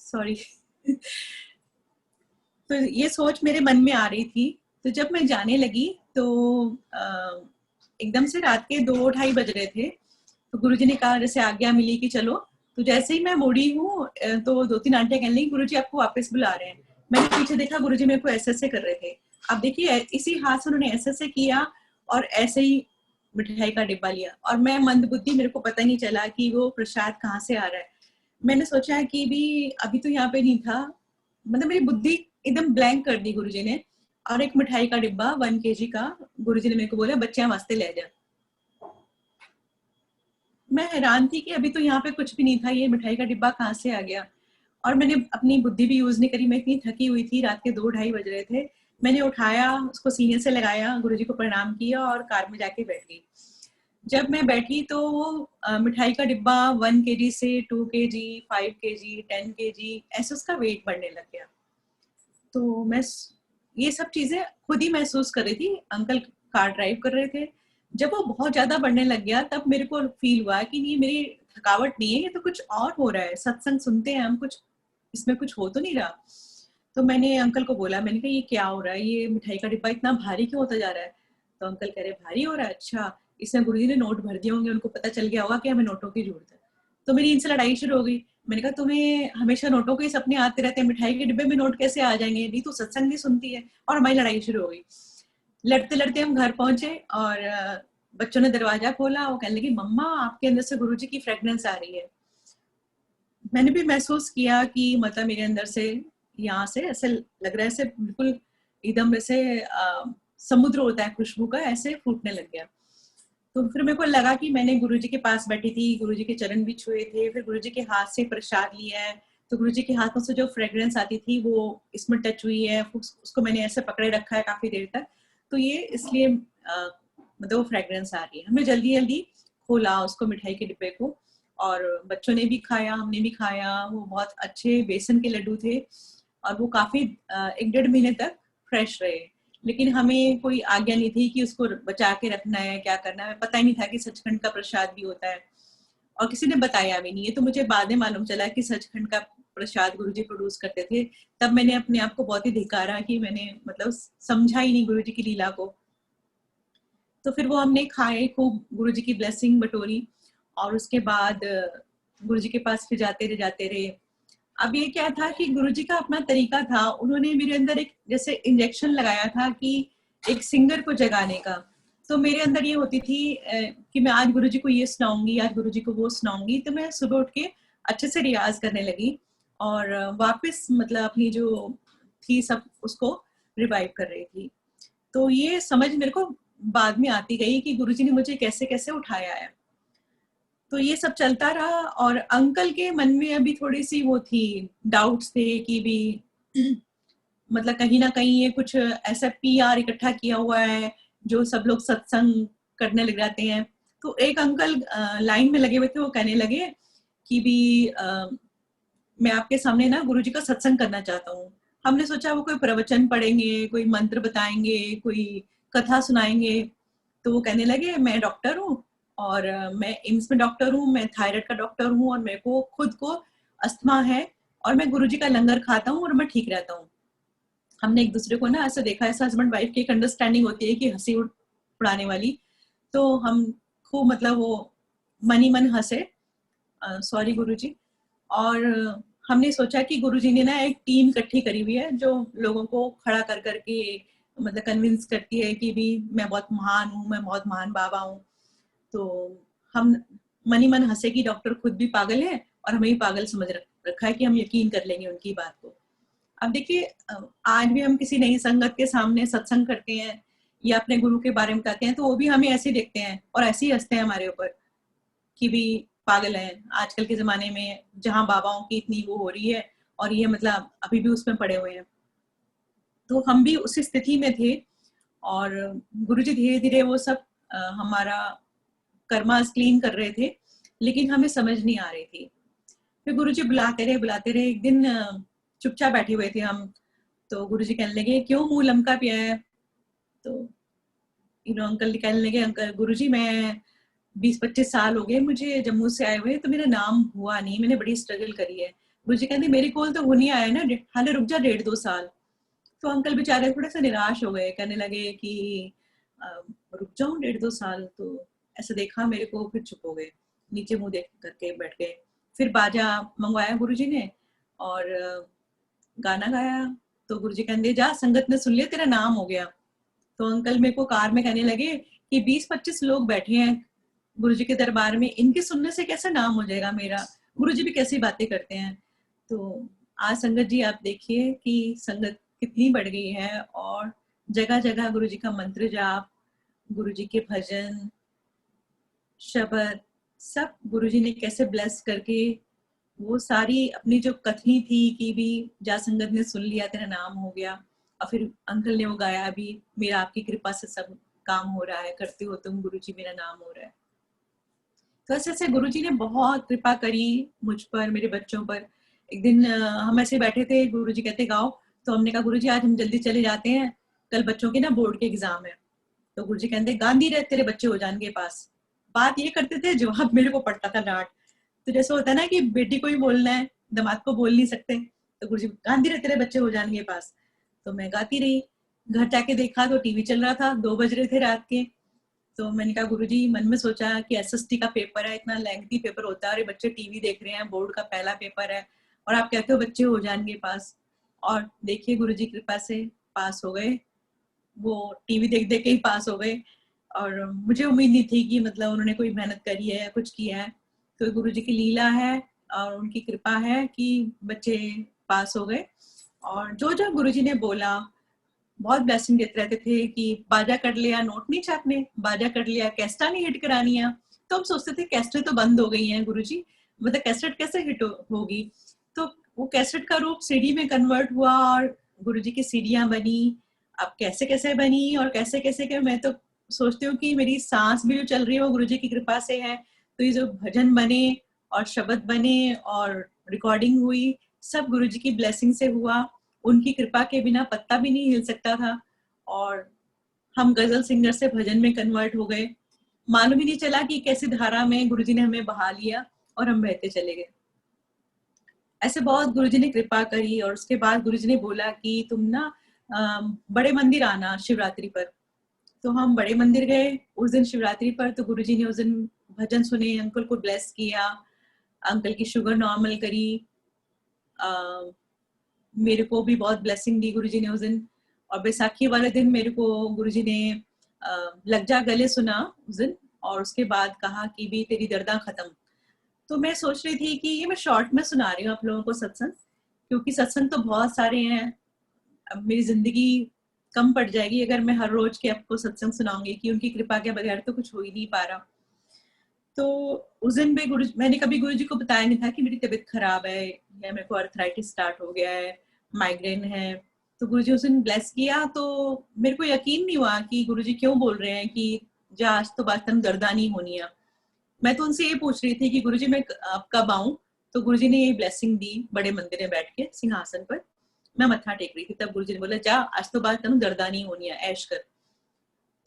सॉरी तो ये सोच मेरे मन में आ रही थी। तो जब मैं जाने लगी तो एकदम से रात के 2-2:30 बज रहे थे। तो गुरुजी ने कहा, जैसे आज्ञा मिली कि चलो। तो जैसे ही मैं मुड़ी हूँ तो 2-3 आंटियां कहने लगी गुरुजी आपको वापस बुला रहे हैं। मैंने पीछे देखा, गुरुजी मेरे को ऐसे कर रहे थे। अब देखिए इसी हाथ से उन्होंने ऐसे किया और ऐसे ही मिठाई का डिब्बा लिया, और मैं मंदबुद्धि, मेरे को पता नहीं चला कि वो प्रसाद कहाँ से आ रहा है। मैंने सोचा कि भी अभी तो यहाँ पे नहीं था, मतलब मेरी बुद्धि एकदम ब्लैंक कर दी गुरुजी ने। और एक मिठाई का डिब्बा 1 kg का गुरुजी ने मेरे को बोला बच्चे वास्ते ले जा। मैं हैरान थी कि अभी तो यहाँ पे कुछ भी नहीं था, ये मिठाई का डिब्बा कहाँ से आ गया। और मैंने अपनी बुद्धि भी यूज नहीं करी, मैं इतनी थकी हुई थी, रात के 2-2:30 बज रहे थे। मैंने उठाया, उसको सीने से लगाया, गुरुजी को प्रणाम किया और कार में जाके बैठ गई। जब मैं बैठी तो मिठाई का डिब्बा 1 kg से 2 kg, 5 kg, 10 kg ऐसे उसका वेट बढ़ने लग गया। तो मैं ये सब चीजें खुद ही महसूस कर रही थी। अंकल कार ड्राइव कर रहे थे। जब वो बहुत ज्यादा बढ़ने लग गया तब मेरे को फील हुआ कि ये मेरी थकावट नहीं है, ये तो कुछ और हो रहा है। सत्संग सुनते हैं हम, कुछ इसमें कुछ हो तो नहीं रहा। तो मैंने अंकल को बोला, मैंने कहा ये क्या हो रहा है, ये मिठाई का डिब्बा इतना भारी क्यों होता जा रहा है? तो अंकल कह रहे भारी हो रहा है, अच्छा इसमें गुरुजी ने नोट भर दिए होंगे, उनको पता चल गया होगा कि हमें नोटों की जरूरत है। तो मेरी इनसे लड़ाई शुरू हो गई। मैंने कहा तुम्हें हमेशा नोटों के ही सपने आते रहते हैं, मिठाई के डिब्बे में नोट कैसे आ जाएंगे? नहीं तो सत्संग नहीं सुनती है। और हमारी लड़ाई शुरू हो गई। लड़ते लड़ते हम घर पहुंचे और बच्चों ने दरवाजा खोला। वो कहने लगी मम्मा आपके अंदर से गुरुजी की फ्रेग्रेंस आ रही है। मैंने भी महसूस किया कि मतलब मेरे अंदर से यहाँ से ऐसे लग रहा है, ऐसे बिल्कुल एकदम ऐसे समुद्र होता है खुशबू का, ऐसे फूटने लग गया। तो फिर मेरे को लगा कि मैंने गुरुजी के पास बैठी थी, गुरुजी के चरण भी छुए थे, फिर गुरुजी के हाथ से प्रसाद लिया है, तो गुरुजी के हाथों से जो फ्रेग्रेंस आती थी वो इसमें टच हुई है, उसको मैंने ऐसे पकड़े रखा है काफी देर तक। तो ये इसलिए मतलब वो फ्रेग्रेंस आ रही है। हमने जल्दी जल्दी खोला उसको, मिठाई के डिब्बे को, और बच्चों ने भी खाया, हमने भी खाया। वो बहुत अच्छे बेसन के लड्डू थे और वो काफी 1-1.5 महीने तक फ्रेश रहे। लेकिन हमें कोई आज्ञा नहीं थी कि उसको बचा के रखना है, क्या करना है। पता ही नहीं था कि सचखंड का प्रसाद भी होता है, और किसी ने बताया भी नहीं। ये तो मुझे बाद में मालूम चला कि सचखंड का प्रसाद गुरुजी प्रोड्यूस करते थे। तब मैंने अपने आप को बहुत ही धिक्कारा कि मैंने मतलब समझा ही नहीं गुरुजी की लीला को। तो फिर वो हमने खाए, खूब गुरुजी की ब्लेसिंग बटोरी, और उसके बाद गुरुजी के पास फिर जाते रहे। अब ये क्या था कि गुरुजी का अपना तरीका था, उन्होंने मेरे अंदर एक जैसे इंजेक्शन लगाया था कि एक सिंगर को जगाने का। तो मेरे अंदर ये होती थी कि मैं आज गुरुजी को ये सुनाऊंगी, आज गुरुजी को वो सुनाऊंगी। तो मैं सुबह उठ के अच्छे से रियाज करने लगी और वापस मतलब अपनी जो थी सब उसको रिवाइव कर रही थी। तो ये समझ मेरे को बाद में आती गई कि गुरुजी ने मुझे कैसे कैसे उठाया है। तो ये सब चलता रहा, और अंकल के मन में अभी थोड़ी सी वो थी, डाउट्स थे कि भी मतलब कहीं ना कहीं ये कुछ ऐसा पीआर इकट्ठा किया हुआ है जो सब लोग सत्संग करने लग जाते हैं। तो एक अंकल लाइन में लगे हुए थे, वो कहने लगे कि भी मैं आपके सामने ना गुरुजी का सत्संग करना चाहता हूँ। हमने सोचा वो कोई प्रवचन पढ़ेंगे, कोई मंत्र बताएंगे, कोई कथा सुनाएंगे। तो वो कहने लगे मैं डॉक्टर हूँ, और मैं एम्स में डॉक्टर हूँ, मैं थायराइड का डॉक्टर हूँ, और मेरे को खुद को अस्थमा है, और मैं गुरुजी का लंगर खाता हूँ और मैं ठीक रहता हूँ। हमने एक दूसरे को ना ऐसा देखा, ऐसा हस्बैंड वाइफ की एक अंडरस्टैंडिंग होती है कि हंसी उड़ाने वाली। तो हम खूब मतलब वो मन ही मन हंसे, सॉरी गुरुजी। और हमने सोचा कि गुरुजी ने ना एक टीम इकट्ठी करी हुई है जो लोगों को खड़ा कर करके मतलब कन्विंस करती है कि भी मैं बहुत महान हूँ, मैं बहुत महान बाबा हूँ। तो हम मन ही मन हंसे कि डॉक्टर खुद भी पागल है और हमें भी पागल समझ रखा है कि हम यकीन कर लेंगे उनकी बात को। अब देखिए, आज भी हम किसी नई संगत के सामने सत्संग करते हैं या अपने गुरु के बारे में बताते हैं, तो वो भी हमें ऐसे ही देखते हैं और ऐसे ही हंसते हैं हमारे ऊपर कि भी पागल है। आजकल के जमाने में जहाँ बाबाओं की इतनी वो हो रही है, और ये मतलब अभी भी उसमें पड़े हुए हैं। तो हम भी उसी स्थिति में थे, और गुरुजी धीरे धीरे वो सब हमारा कर्मास क्लीन कर रहे थे, लेकिन हमें समझ नहीं आ रही थी। फिर गुरुजी बुलाते रहे। एक दिन चुपचाप बैठे हुए थे हम, तो गुरुजी कहने लगे क्यों मुंह लमका पिया है? तो अंकल कहने लगे अंकल गुरुजी मैं 20-25 साल हो गए मुझे जम्मू से आए हुए, तो मेरा नाम हुआ नहीं, मैंने बड़ी स्ट्रगल करी है। गुरुजी कहते मेरे कोल तो नहीं आया ना, हाले रुक जा 1.5-2 साल। तो अंकल बेचारे थोड़े से निराश हो गए, कहने लगे कि रुक जाऊं 1.5-2 साल? तो ऐसे देखा मेरे को, फिर चुप हो गए, नीचे मुंह देख करके बैठ गए। फिर बाजा मंगवाया गुरुजी ने और गाना गाया। तो गुरुजी कहते जा संगत ने सुन लिया, तेरा नाम हो गया। तो अंकल मेरे को कार में कहने लगे कि 20-25 लोग बैठे हैं गुरुजी के दरबार में, इनके सुनने से कैसे नाम हो जाएगा मेरा? गुरुजी भी कैसी बातें करते हैं। तो आज संगत जी आप देखिए कि संगत कितनी बढ़ गई है, और जगह जगह गुरुजी का मंत्र जाप, गुरुजी के भजन शब्द सब गुरुजी ने कैसे ब्लेस करके वो सारी अपनी जो कथनी थी कि भी जा संगत ने सुन लिया तेरा नाम हो गया, और फिर अंकल ने वो गाया भी मेरा आपकी कृपा से सब काम हो रहा है, करते हो तुम गुरुजी मेरा नाम हो रहा है। तो ऐसे ऐसे गुरुजी ने बहुत कृपा करी मुझ पर, मेरे बच्चों पर। एक दिन हम ऐसे बैठे थे, गुरुजी कहते गाओ। तो हमने कहा गुरुजी आज हम जल्दी चले जाते हैं, कल बच्चों के ना बोर्ड के एग्जाम है। तो गुरुजी कहते गांधी रहे तेरे बच्चे हो जाएंगे पास। बात ये करते थे, जवाब मेरे को पड़ता था डांट। तो जैसे होता है ना कि बेटी को ही बोलना है, दामाद को बोल नहीं सकते, तो गुरुजी गांधी रहे तेरे बच्चे हो जाएंगे पास। तो मैं गाती रही। घर जाके देखा तो टीवी चल रहा था, 2 बज रहे थे रात के। तो मैंने कहा गुरुजी, मन में सोचा कि एसएसटी का पेपर है, इतना लेंथी पेपर होता है और ये बच्चे टीवी देख रहे हैं, बोर्ड का पहला पेपर है और आप कहते हो बच्चे हो जाएंगे पास। और देखिए गुरुजी की कृपा से पास हो गए। वो टीवी देख देख के ही पास हो गए और मुझे उम्मीद नहीं थी कि मतलब उन्होंने कोई मेहनत करी है या कुछ किया है। तो गुरुजी की लीला है और उनकी कृपा है कि बच्चे पास हो गए। और जो जो गुरुजी ने बोला, बहुत ब्लेसिंग देते रहते थे कि बाजा कर लिया, नोट नहीं छापने, बाजा कर लिया, कैस्टा नहीं हिट करानी है। तो हम सोचते थे कैस्टें तो बंद हो गई हैं गुरुजी, मतलब कैसेट कैसे हिट होगी। तो वो कैसेट का रूप सीडी में कन्वर्ट हुआ और गुरुजी की सीडियां बनी। अब कैसे कैसे बनी और कैसे कैसे के, मैं तो सोचती हूँ कि मेरी सांस भी जो चल रही है वो गुरुजी की कृपा से है। तो ये जो भजन बने और शब्द बने और रिकॉर्डिंग हुई, सब गुरुजी की ब्लेसिंग से हुआ। उनकी कृपा के बिना पत्ता भी नहीं हिल सकता था और हम गजल सिंगर से भजन में कन्वर्ट हो गए। मालूम ही नहीं चला कि कैसी धारा में गुरुजी ने हमें बहा लिया और हम बहते चले गए। ऐसे बहुत गुरुजी ने कृपा करी और उसके बाद गुरुजी ने बोला कि तुम ना बड़े मंदिर आना शिवरात्रि पर। तो हम बड़े मंदिर गए उस दिन शिवरात्रि पर। तो गुरुजी ने उस दिन भजन सुने, अंकल को ब्लेस किया, अंकल की शुगर नॉर्मल करी। मेरे को भी बहुत ब्लेसिंग दी गुरुजी ने उस दिन। और बैसाखी वाले दिन मेरे को गुरुजी ने लग जा गले सुना उस दिन और उसके बाद कहा कि भी तेरी दर्दा खत्म। तो मैं सोच रही थी कि ये मैं शॉर्ट में सुना रही हूँ आप लोगों को सत्संग, क्योंकि सत्संग तो बहुत सारे हैं। अब मेरी जिंदगी कम पड़ जाएगी अगर मैं हर रोज के आपको सत्संग सुनाऊंगी, कि उनकी कृपा के बगैर तो कुछ हो ही नहीं पा रहा। तो उस दिन भी मैंने कभी गुरुजी को बताया नहीं था कि मेरी तबीयत खराब है या मेरे को अर्थराइटिस स्टार्ट हो गया है, माइग्रेन है। तो गुरुजी उस दिन ब्लेस किया तो मेरे को यकीन नहीं हुआ कि गुरुजी क्यों बोल रहे हैं कि जा आज तो बात दर्दा नहीं होनी है। मैं तो उनसे ये पूछ रही थी कि गुरुजी मैं अब कब आऊं। तो गुरुजी ने ये ब्लेसिंग दी बड़े मंदिर में बैठ के सिंहासन पर। मैं मत्था टेक रही थी, तब गुरुजी ने बोला जा आज तो बात दर्दा नहीं होनी है, ऐश कर।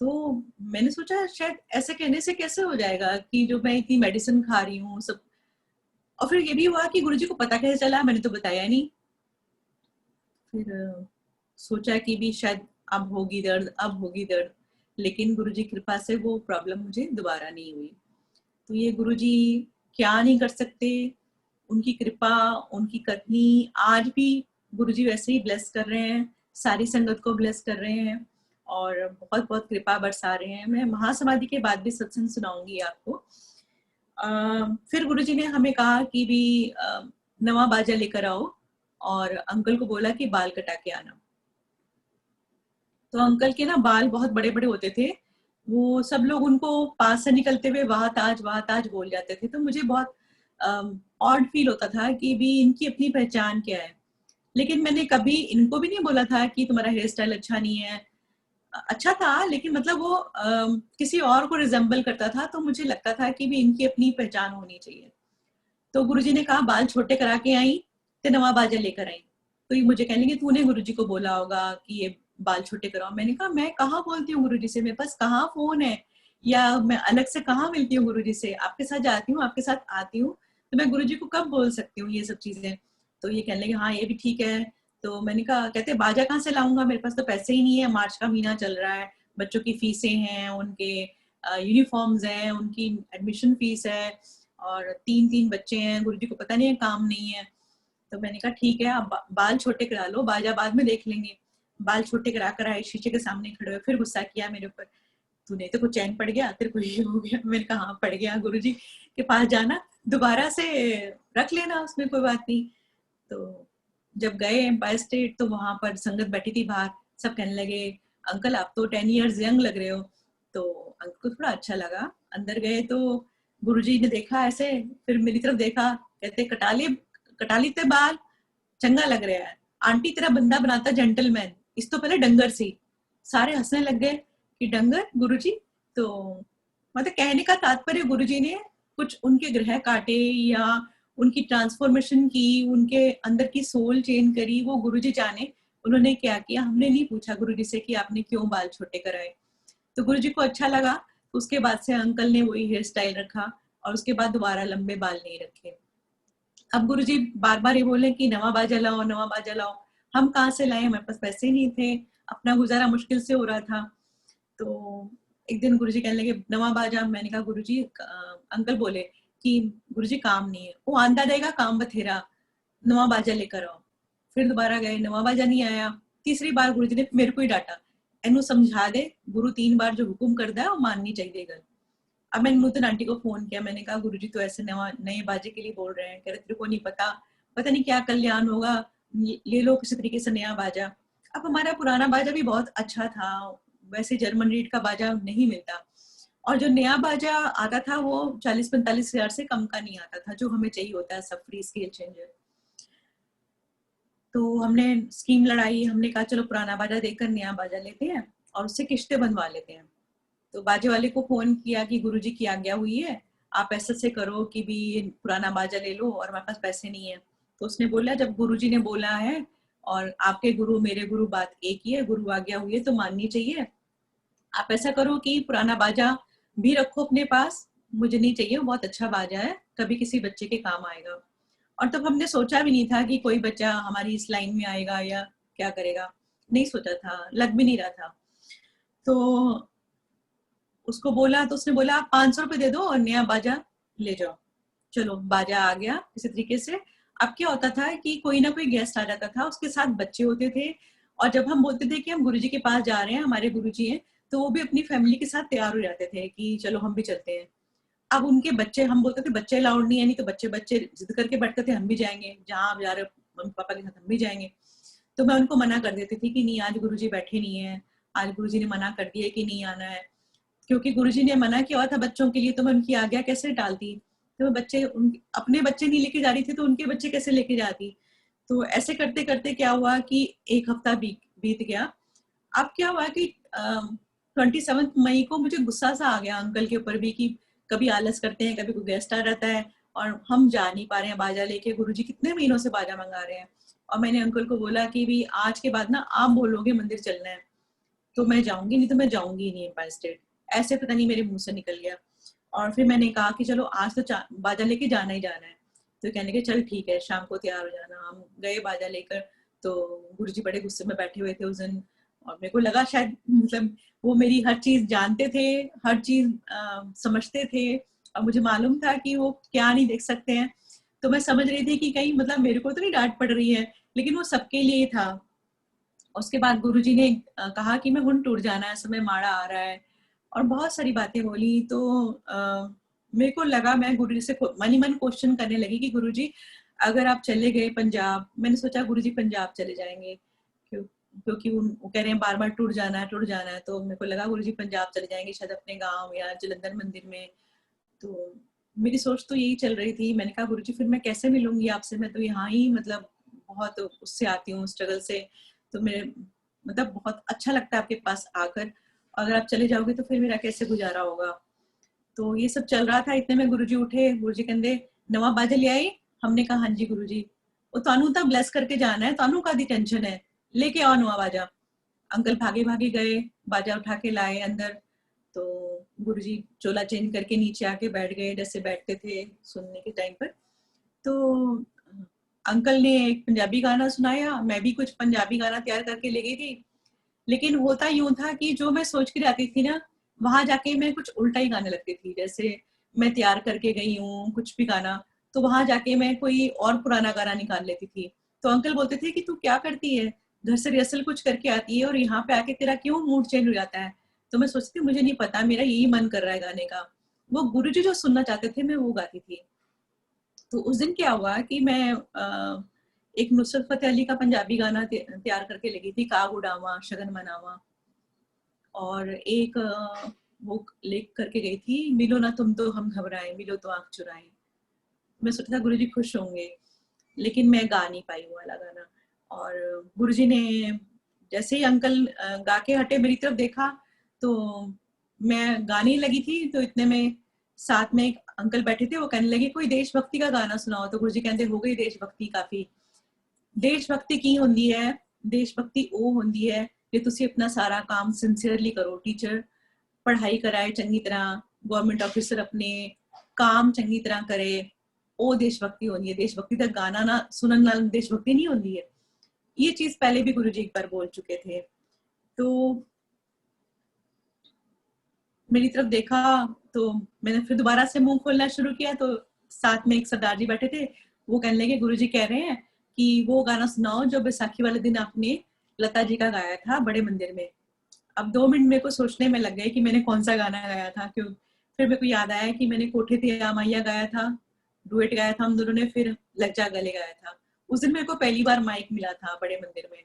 तो मैंने सोचा शायद ऐसे कहने से कैसे हो जाएगा कि जो मैं इतनी मेडिसिन खा रही हूँ सब। और फिर ये भी हुआ कि गुरुजी को पता कैसे चला, मैंने तो बताया नहीं। फिर सोचा कि भी शायद अब होगी दर्द, अब होगी दर्द, लेकिन गुरुजी की कृपा से वो प्रॉब्लम मुझे दोबारा नहीं हुई। तो ये गुरुजी क्या नहीं कर सकते, उनकी कृपा, उनकी करनी। आज भी गुरुजी वैसे ही ब्लेस कर रहे हैं, सारी संगत को ब्लेस कर रहे हैं और बहुत बहुत कृपा बरसा रहे हैं। मैं महासमाधि के बाद भी सत्संग सुनाऊंगी आपको। फिर गुरुजी ने हमें कहा कि भी नवा बाजा लेकर आओ और अंकल को बोला कि बाल कटा के आना। तो अंकल के ना बाल बहुत बड़े बड़े होते थे, वो सब लोग उनको पास से निकलते हुए वाह ताज बोल जाते थे। तो मुझे बहुत ऑड फील होता था कि भी इनकी अपनी पहचान क्या है। लेकिन मैंने कभी इनको भी नहीं बोला था कि तुम्हारा हेयर स्टाइल अच्छा नहीं है। अच्छा था, लेकिन मतलब वो किसी और को रिजेंबल करता था। तो मुझे लगता था कि भी इनकी अपनी पहचान होनी चाहिए। तो गुरुजी ने कहा बाल छोटे करा के आई तो नवा बाजा लेकर आई। तो ये मुझे कहने लगे तूने गुरुजी को बोला होगा कि ये बाल छोटे कराओ। मैंने कहा मैं कहाँ बोलती हूँ गुरुजी से, मेरे पास कहाँ फोन है या मैं अलग से कहाँ मिलती हूँ गुरुजी से। आपके साथ जाती हूँ, आपके साथ आती हूँ, तो मैं गुरुजी को कब बोल सकती हूँ ये सब चीजें। तो ये कहने लगे हाँ ये भी ठीक है। तो मैंने कहा कहते बाजा कहाँ से लाऊंगा, मेरे पास तो पैसे ही नहीं है, मार्च का महीना चल रहा है, बच्चों की फीसें हैं, उनके यूनिफॉर्म्स हैं, उनकी एडमिशन फीस है और 3 बच्चे हैं, गुरुजी को पता नहीं है काम नहीं है। तो मैंने कहा ठीक है आप बाल छोटे करा लो, बाजा बाद में देख लेंगे। बाल छोटे करा कर आए, शीशे के सामने खड़े हुए, फिर गुस्सा किया मेरे ऊपर, तूने तो कुछ चैन पड़ गया, तेरे को ये हो गया। मैंने कहा हाँ पड़ गया, गुरुजी के पास जाना दोबारा से रख लेना, उसमें कोई बात नहीं। तो जब गए एम्पायर स्टेट तो वहां पर संगत बैठी थी बाहर, सब कहने लगे अंकल आप तो 10 years यंग लग रहे हो। तो अंकल को थोड़ा अच्छा लगा। अंदर गए तो गुरुजी ने देखा ऐसे, फिर मेरी तरफ देखा, कहते कटा ली ते बाल, चंगा लग रहा है, आंटी तेरा बंदा बनाता जेंटलमैन, इस तो पहले डंगर सी। सारे हंसने लग गए कि डंगर गुरुजी। तो मतलब कहने का तात्पर्य गुरुजी ने कुछ उनके ग्रह काटे या उनकी ट्रांसफॉर्मेशन की, उनके अंदर की सोल चेंज करी, वो गुरुजी जाने उन्होंने क्या किया। हमने नहीं पूछा गुरुजी से कि आपने क्यों बाल छोटे कराए। तो गुरुजी को अच्छा लगा, उसके बाद से अंकल ने वही हेयर स्टाइल रखा और उसके बाद दोबारा लंबे बाल नहीं रखे। अब गुरुजी बार बार ये बोले कि नवा बाजा लाओ, नवा बाजा लाओ। हम कहाँ से लाए, हमारे पास पैसे नहीं थे, अपना गुजारा मुश्किल से हो रहा था। तो एक दिन गुरुजी कहने लगे नवा बाजा। मैंने कहा गुरुजी, अंकल बोले कि गुरुजी काम नहीं है, वो आंदा देगा काम बथेरा, नवा बाजा लेकर आओ। फिर दोबारा गए, नवा बाजा नहीं आया। तीसरी बार गुरुजी ने मेरे को ही डांटा, एनू समझा दे, गुरु 3 बार जो हुक्म करता है वो माननी चाहिए गल। अब मैंने नूतन आंटी को फोन किया, मैंने कहा गुरुजी तो ऐसे नए बाजे के लिए बोल रहे हैं, कह रहे तेरे को नहीं पता, पता नहीं क्या कल्याण होगा, ले लो किसी तरीके से नया बाजा। अब हमारा पुराना बाजा भी बहुत अच्छा था, वैसे जर्मन रीड का बाजा नहीं मिलता, और जो नया बाजा आता था वो 40-45 हजार से कम का नहीं आता था, जो हमें चाहिए होता है सब फ्री स्केल चेंजर। तो हमने स्कीम लड़ाई, हमने कहा चलो पुराना बाजा देकर नया बाजा लेते हैं और उससे किश्तें बनवा लेते हैं। तो बाजे वाले को फोन किया कि गुरुजी की आज्ञा हुई है, आप ऐसे से करो कि भी पुराना बाजा ले लो और हमारे पास पैसे नहीं है। तो उसने बोला जब गुरुजी ने बोला है और आपके गुरु मेरे गुरु बात एक ही है, गुरु आज्ञा हुई है तो माननी चाहिए। आप ऐसा करो कि पुराना बाजा भी रखो अपने पास, मुझे नहीं चाहिए, बहुत अच्छा बाजा है, कभी किसी बच्चे के काम आएगा। और तब हमने सोचा भी नहीं था कि कोई बच्चा हमारी इस लाइन में आएगा या क्या करेगा, नहीं सोचा था, लग भी नहीं रहा था। तो उसको बोला तो उसने बोला आप 500 रुपए दे दो और नया बाजा ले जाओ। चलो बाजा आ गया किसी तरीके से। अब क्या होता था कि कोई ना कोई गेस्ट आ जाता था, उसके साथ बच्चे होते थे, और जब हम बोलते थे कि हम गुरुजी के पास जा रहे हैं, हमारे गुरुजी हैं, तो वो भी अपनी फैमिली के साथ तैयार हो जाते थे कि चलो हम भी चलते हैं। अब उनके बच्चे, हम बोलते थे बच्चे अलाउड नहीं है, नहीं तो बच्चे बच्चे जिद करके बैठते थे हम भी जाएंगे, जहाँ आप जा रहे हो मम्मी पापा के साथ हम भी जाएंगे। तो मैं उनको मना कर देती थी कि नहीं आज गुरुजी बैठे नहीं है, आज गुरुजी ने मना कर दिया कि नहीं आना है। क्योंकि गुरुजी ने मना किया हुआ था बच्चों के लिए, तो मैं उनकी आज्ञा कैसे टालती। तो बच्चे अपने बच्चे नहीं लेके जा रही थी तो उनके बच्चे कैसे लेके जाती। तो ऐसे करते करते क्या हुआ कि एक हफ्ता बीत गया। अब क्या हुआ कि 27 मई को मुझे गुस्सा सा आ गया अंकल के ऊपर भी कि कभी आलस करते हैं, कभी कोई गेस्ट आ जाता है और हम जा नहीं पा रहे हैं बाजा लेके, गुरुजी कितने महीनों से बाजा मंगा रहे हैं। और मैंने अंकल को बोला कि भी आज के बाद ना आप बोलोगे मंदिर चलना है तो मैं जाऊंगी, नहीं तो मैं जाऊंगी नहीं एम्पायर स्टेट। ऐसे पता नहीं मेरे मुंह से निकल गया। और फिर मैंने कहा कि चलो आज तो बाजा लेके जाना ही जाना है। तो कहने के चल ठीक है शाम को तैयार हो जाना। हम गए बाजा लेकर, तो गुरुजी बड़े गुस्से में बैठे हुए थे उस दिन, और मेरे को लगा शायद मतलब वो मेरी हर चीज जानते थे, हर चीज समझते थे, और मुझे मालूम था कि वो क्या नहीं देख सकते हैं। तो मैं समझ रही थी कि कहीं मतलब मेरे को तो नहीं डांट पड़ रही है, लेकिन वो सबके लिए था। उसके बाद गुरुजी ने कहा कि मैं हुन टूट जाना है, समय माड़ा आ रहा है, और बहुत सारी बातें बोली। तो मेरे को लगा, मैं गुरुजी से मन ही मन क्वेश्चन करने लगी कि गुरुजी अगर आप चले गए पंजाब, मैंने सोचा गुरुजी पंजाब चले जाएंगे क्योंकि वो कह रहे हैं बार बार टूट जाना है टूट जाना है। तो मेरे को लगा गुरुजी पंजाब चले जाएंगे शायद अपने गांव या जलंधर मंदिर में। तो मेरी सोच तो यही चल रही थी। मैंने कहा गुरुजी फिर मैं कैसे मिलूंगी आपसे, मैं तो यहाँ ही मतलब बहुत उससे आती हूँ स्ट्रगल से, तो मेरे मतलब बहुत अच्छा लगता है आपके पास आकर, अगर आप चले जाओगे तो फिर मेरा कैसे गुजारा होगा। तो ये सब चल रहा था। इतने में गुरुजी उठे, गुरुजी कहते नवा बाजा ले आई। हमने कहा हाँ जी गुरुजी। वो तानू तो ब्लेस करके जाना है, तानू का दी टेंशन है, लेके आओ नवा बाजा। अंकल भागे भागे गए, बाजा उठा के लाए अंदर। तो गुरुजी चोला चेंज करके नीचे आके बैठ गए जैसे बैठते थे सुनने के टाइम पर। तो अंकल ने एक पंजाबी गाना सुनाया, मैं भी कुछ पंजाबी गाना तैयार करके ले गई थी। लेकिन होता यूं था कि जो मैं सोच के जाती थी ना, वहां जाके मैं कुछ उल्टा ही गाने लगती थी। जैसे मैं तैयार करके गई हूँ कुछ भी गाना, तो वहां जाके मैं कोई और पुराना गाना निकाल लेती थी। तो अंकल बोलते थे कि तू क्या करती है, घर से रिहर्सल कुछ करके आती है और यहाँ पे आके तेरा क्यों मूड चेंज हो जाता है। तो मैं सोचती मुझे नहीं पता, मेरा यही मन कर रहा है गाने का। वो गुरुजी जो सुनना चाहते थे मैं वो गाती थी। तो उस दिन क्या हुआ कि मैं एक नुसरत फतेह अली का पंजाबी गाना तैयार करके लगी थी, काग उड़ावा शगन मनावा, और एक वो लिख करके गई थी, मिलो ना तुम तो हम घबराए, मिलो तो आंख चुराए। मैं सोचा था गुरुजी खुश होंगे, लेकिन मैं गा नहीं पाई वो वाला गाना। और गुरुजी ने जैसे ही अंकल गा के हटे मेरी तरफ देखा, तो मैं गाने लगी थी। तो इतने में साथ में एक अंकल बैठे थे, वो कहने लगे कोई देशभक्ति का गाना सुनाओ। तो गुरुजी कहते हो गई देशभक्ति काफी। देशभक्ति की होंदी है, देशभक्ति ਉਹ ਹੁੰਦੀ ਹੈ ਜੇ ਤੁਸੀਂ ਆਪਣਾ ਸਾਰਾ काम सिंसियरली करो। टीचर पढ़ाई कराए चंगी तरह, गवर्नमेंट ऑफिसर अपने काम चंगी तरह करे, ओ देशभक्ति होनी है, देशभक्ति का गाना ना सुनन नाल देशभक्ति नहीं होती है। ये चीज पहले भी गुरुजी एक बार बोल चुके थे। तो मेरी तरफ देखा तो मैंने फिर दोबारा से मुंह खोलना शुरू किया, तो साथ में एक सरदार जी बैठे थे, वो कहने लगे गुरुजी कह रहे हैं कि वो गाना सुनाओ जो बैसाखी वाले दिन आपने लता जी का गाया था बड़े मंदिर में। अब 2 मिनट मेरे को सोचने में लग गए कि मैंने कौन सा गाना गाया था, क्यों फिर मेरे को याद आया कि मैंने कोठे ते आ मैया गाया था, डुएट गाया था हम दोनों ने, फिर लग जा गले गाया था। उस दिन मेरे को पहली बार माइक मिला था बड़े मंदिर में,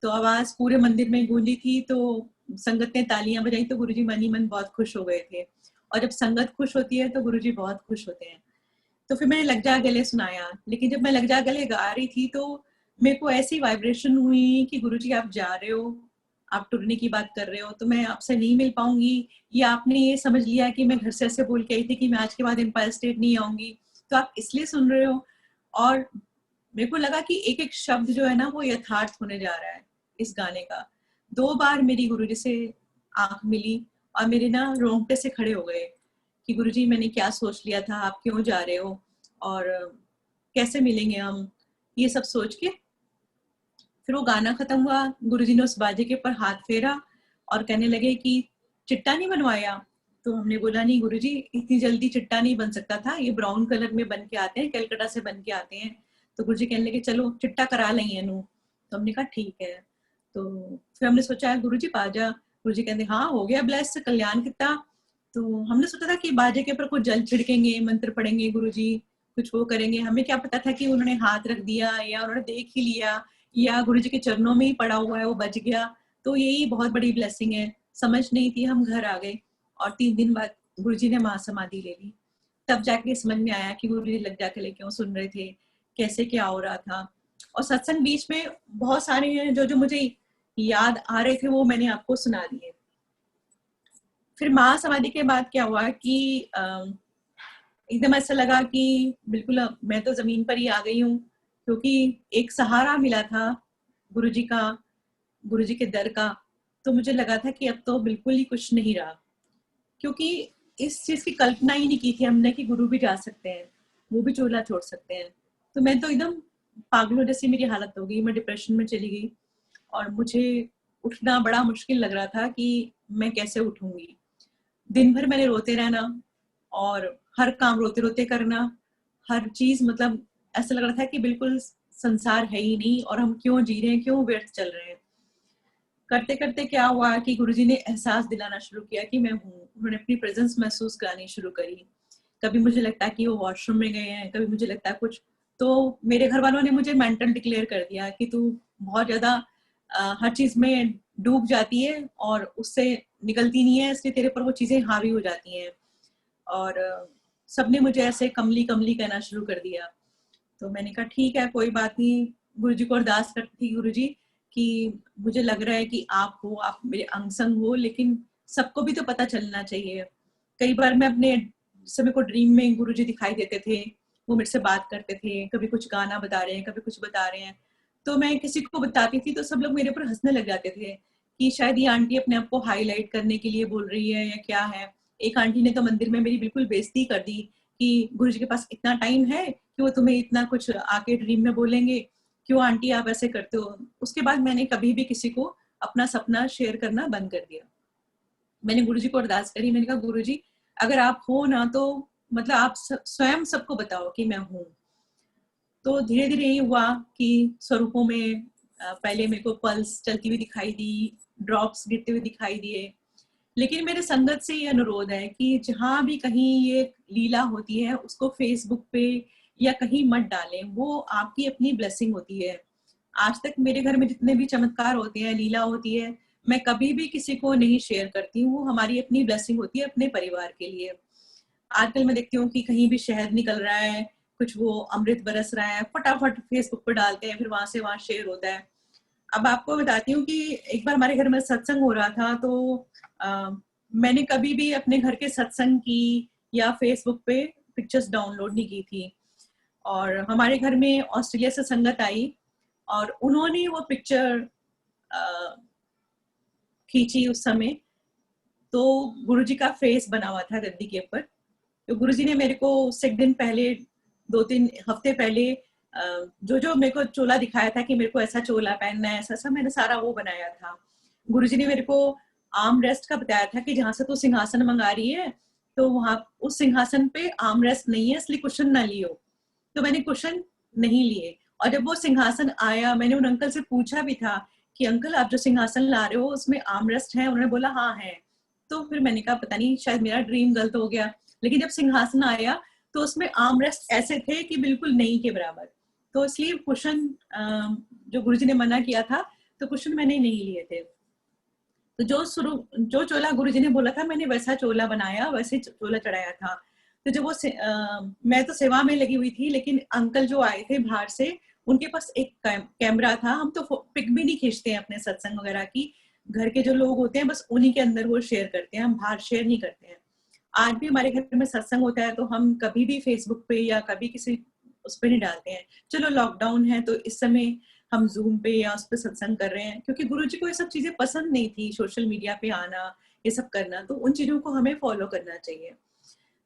तो आवाज पूरे मंदिर में गूंजी थी, तो संगत ने तालियां बजाई, तो गुरुजी मन ही मन बहुत खुश हो गए थे। और जब संगत खुश होती है तो गुरुजी बहुत खुश होते हैं। तो फिर मैंने लग जा गले सुनाया, लेकिन जब मैं लग जा गले गा रही थी तो मेरे को ऐसी वाइब्रेशन हुई कि गुरुजी आप जा रहे हो, आप टूरने की बात कर रहे हो, तो मैं आपसे नहीं मिल पाऊंगी, या आपने ये समझ लिया कि मैं घर से ऐसे बोल के आई थी कि मैं आज के बाद एम्पायर स्टेट नहीं आऊंगी, तो आप इसलिए सुन रहे हो। और मेरे को लगा कि एक एक शब्द जो है ना वो यथार्थ होने जा रहा है इस गाने का। 2 बार मेरी गुरुजी से आंख मिली और मेरे ना रोंगटे से खड़े हो गए कि गुरुजी मैंने क्या सोच लिया था, आप क्यों जा रहे हो और कैसे मिलेंगे हम, ये सब सोच के फिर वो गाना खत्म हुआ। गुरुजी ने उस बाजे के ऊपर हाथ फेरा और कहने लगे कि चिट्टा नहीं बनवाया। तो हमने बोला नहीं गुरुजी, इतनी जल्दी चिट्टा नहीं बन सकता था, ये ब्राउन कलर में बन के आते हैं, कलकत्ता से बन के आते हैं। तो गुरुजी कहने लगे चलो चिट्टा करा लेंगे नू। तो हमने कहा ठीक है। तो फिर हमने सोचा गुरुजी बाजा, गुरुजी कहते हाँ हो गया ब्लेस, कल्याण कितना। तो हमने सोचा था कि बाजे के ऊपर कुछ जल छिड़केंगे, मंत्र पढ़ेंगे गुरुजी, कुछ वो करेंगे। हमें क्या पता था कि उन्होंने हाथ रख दिया या उन्होंने देख ही लिया या गुरुजी के चरणों में ही पड़ा हुआ है वो बच गया, तो यही बहुत बड़ी ब्लेसिंग है। समझ नहीं थी, हम घर आ गए और 3 दिन बाद गुरुजी ने महासमाधि ले ली। तब जाके समझ में आया कि गुरुजी लग जाके ले क्यों सुन रहे थे, कैसे क्या हो रहा था। और सत्संग बीच में बहुत सारे हैं जो जो मुझे याद आ रहे थे वो मैंने आपको सुना दिए। फिर महासमाधि के बाद क्या हुआ कि एकदम ऐसा लगा कि बिल्कुल मैं तो जमीन पर ही आ गई हूँ, क्योंकि एक सहारा मिला था गुरुजी का, गुरुजी के दर का। तो मुझे लगा था कि अब तो बिल्कुल ही कुछ नहीं रहा, क्योंकि इस चीज की कल्पना ही नहीं की थी हमने कि गुरु भी जा सकते हैं, वो भी चूल्हा छोड़ सकते हैं। तो मैं तो एकदम पागलों जैसी मेरी हालत हो गई, मैं डिप्रेशन में चली गई और मुझे उठना बड़ा मुश्किल लग रहा था कि मैं कैसे उठूंगी। दिन भर मैंने रोते रहना और हर काम रोते रोते करना, हर चीज मतलब ऐसा लग रहा था कि बिल्कुल संसार है ही नहीं और हम क्यों जी रहे हैं, क्यों व्यर्थ चल रहे हैं। करते करते क्या हुआ कि गुरुजी ने एहसास दिलाना शुरू किया कि मैं हूँ। उन्होंने अपनी प्रेजेंस महसूस करानी शुरू करी। कभी मुझे लगता है कि वो वॉशरूम में गए हैं, कभी मुझे लगता है कुछ। तो मेरे घर वालों ने मुझे मेंटल डिक्लेयर कर दिया कि तू बहुत ज्यादा हर चीज में डूब जाती है और उससे निकलती नहीं है, इसलिए तेरे पर वो चीजें हावी हो जाती हैं। और सबने मुझे ऐसे कमली कमली कहना शुरू कर दिया। तो मैंने कहा ठीक है कोई बात नहीं। गुरुजी को अरदास करती थी, गुरुजी कि मुझे लग रहा है कि आप हो, आप मेरे अंग संग हो, लेकिन सबको भी तो पता चलना चाहिए। कई बार मैं अपने समय को ड्रीम में गुरुजी दिखाई देते थे, वो मेरे से बात करते थे, कभी कुछ गाना बता रहे हैं, कभी कुछ बता रहे हैं। तो मैं किसी को बताती थी तो सब लोग मेरे ऊपर हंसने लग जाते थे कि शायद ये आंटी अपने आप को हाईलाइट करने के लिए बोल रही है या क्या है। एक आंटी ने तो मंदिर में मेरी बिल्कुल बेइज्जती कर दी कि गुरुजी के पास इतना टाइम है कि वो तुम्हें इतना कुछ आके ड्रीम में बोलेंगे, क्यों आंटी आप ऐसे करते हो। उसके बाद मैंने कभी भी किसी को अपना सपना शेयर करना बंद कर दिया। मैंने गुरुजी को अरदास करी, मैंने कहा गुरुजी अगर आप हो ना तो मतलब आप स्वयं सबको बताओ कि मैं हूँ। तो धीरे धीरे ये हुआ कि स्वरूपों में पहले मेरे को पल्स चलती हुई दिखाई दी, ड्रॉप्स गिरते हुए दिखाई दिए। लेकिन मेरे संगत से ये अनुरोध है कि जहां भी कहीं ये लीला होती है उसको फेसबुक पे या कहीं मत डालें, वो आपकी अपनी ब्लेसिंग होती है। आज तक मेरे घर में जितने भी चमत्कार होते हैं, लीला होती है, मैं कभी भी किसी को नहीं शेयर करती हूँ। वो हमारी अपनी ब्लेसिंग होती है अपने परिवार के लिए। आजकल मैं देखती हूँ कि कहीं भी शहद निकल रहा है, कुछ वो अमृत बरस रहा है, फटाफट फेसबुक पर डालते हैं, फिर वहां से वहां शेयर होता है। अब आपको बताती हूँ कि एक बार हमारे घर में सत्संग हो रहा था, तो मैंने कभी भी अपने घर के सत्संग की या फेसबुक पे पिक्चर्स डाउनलोड नहीं की थी। और हमारे घर में ऑस्ट्रेलिया से संगत आई और उन्होंने वो पिक्चर खींची उस समय। तो गुरुजी का फेस बना हुआ था गद्दी के ऊपर। तो गुरुजी ने मेरे को उससे एक दिन पहले 2-3 हफ्ते पहले जो जो मेरे को चोला दिखाया था कि मेरे को ऐसा चोला पहनना है, ऐसा सब मैंने सारा वो बनाया था। गुरुजी ने मेरे को आर्म रेस्ट का बताया था कि जहाँ से तू सिंहासन मंगा रही है तो वहां उस सिंहासन पे आर्म रेस्ट नहीं है, इसलिए कुशन ना लियो। तो मैंने कुशन नहीं लिए, और जब वो सिंहासन आया मैंने उन अंकल से पूछा भी था कि अंकल आप जो सिंहासन ला रहे हो उसमें आर्म रेस्ट है? उन्होंने बोला हाँ है। तो फिर मैंने कहा पता नहीं शायद मेरा ड्रीम गलत हो गया, लेकिन जब सिंहासन आया तो उसमें आर्म रेस्ट ऐसे थे कि बिल्कुल नहीं के बराबर। तो इसलिए कुशन जो गुरुजी ने मना किया था तो कुशन मैंने नहीं लिए थे। तो जो चोला गुरुजी ने बोला था मैंने वैसा चोला बनाया, वैसे चोला चढ़ाया था। तो जब वो मैं तो सेवा में लगी हुई थी, लेकिन अंकल जो आए थे बाहर से उनके पास एक कैमरा था। हम तो पिक भी नहीं खींचते हैं अपने सत्संग वगैरह की, घर के जो लोग होते हैं बस उन्हीं के अंदर वो शेयर करते हैं, हम बाहर शेयर नहीं करते हैं। आज भी हमारे घर में सत्संग होता है तो हम कभी भी फेसबुक पे या कभी किसी उस पर नहीं डालते हैं। चलो लॉकडाउन है तो इस समय हम जूम पे या उस पर सत्संग कर रहे हैं, क्योंकि गुरुजी को ये सब चीजें पसंद नहीं थी, सोशल मीडिया पे आना ये सब करना। तो उन चीजों को हमें फॉलो करना चाहिए।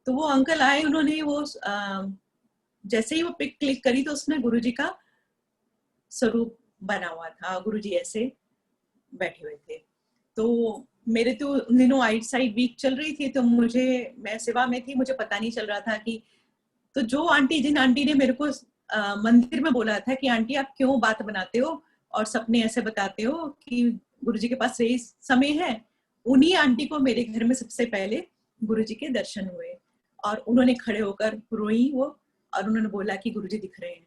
तो वो अंकल आए, उन्होंने वो जैसे ही वो पिक क्लिक करी तो उसमें गुरुजी का स्वरूप बना हुआ था। गुरुजी ऐसे बैठे हुए थे। तो मेरे तो उन दिनों आइट साइड वीक चल रही थी, तो मैं सेवा में थी, मुझे पता नहीं चल रहा था कि तो जिन आंटी ने मेरे को मंदिर में बोला था कि आंटी आप क्यों बात बनाते हो और सपने ऐसे बताते हो कि गुरुजी के पास सही समय है, उन्हीं आंटी को मेरे घर में सबसे पहले गुरुजी के दर्शन हुए और उन्होंने खड़े होकर रोई वो, और उन्होंने बोला कि गुरुजी दिख रहे हैं।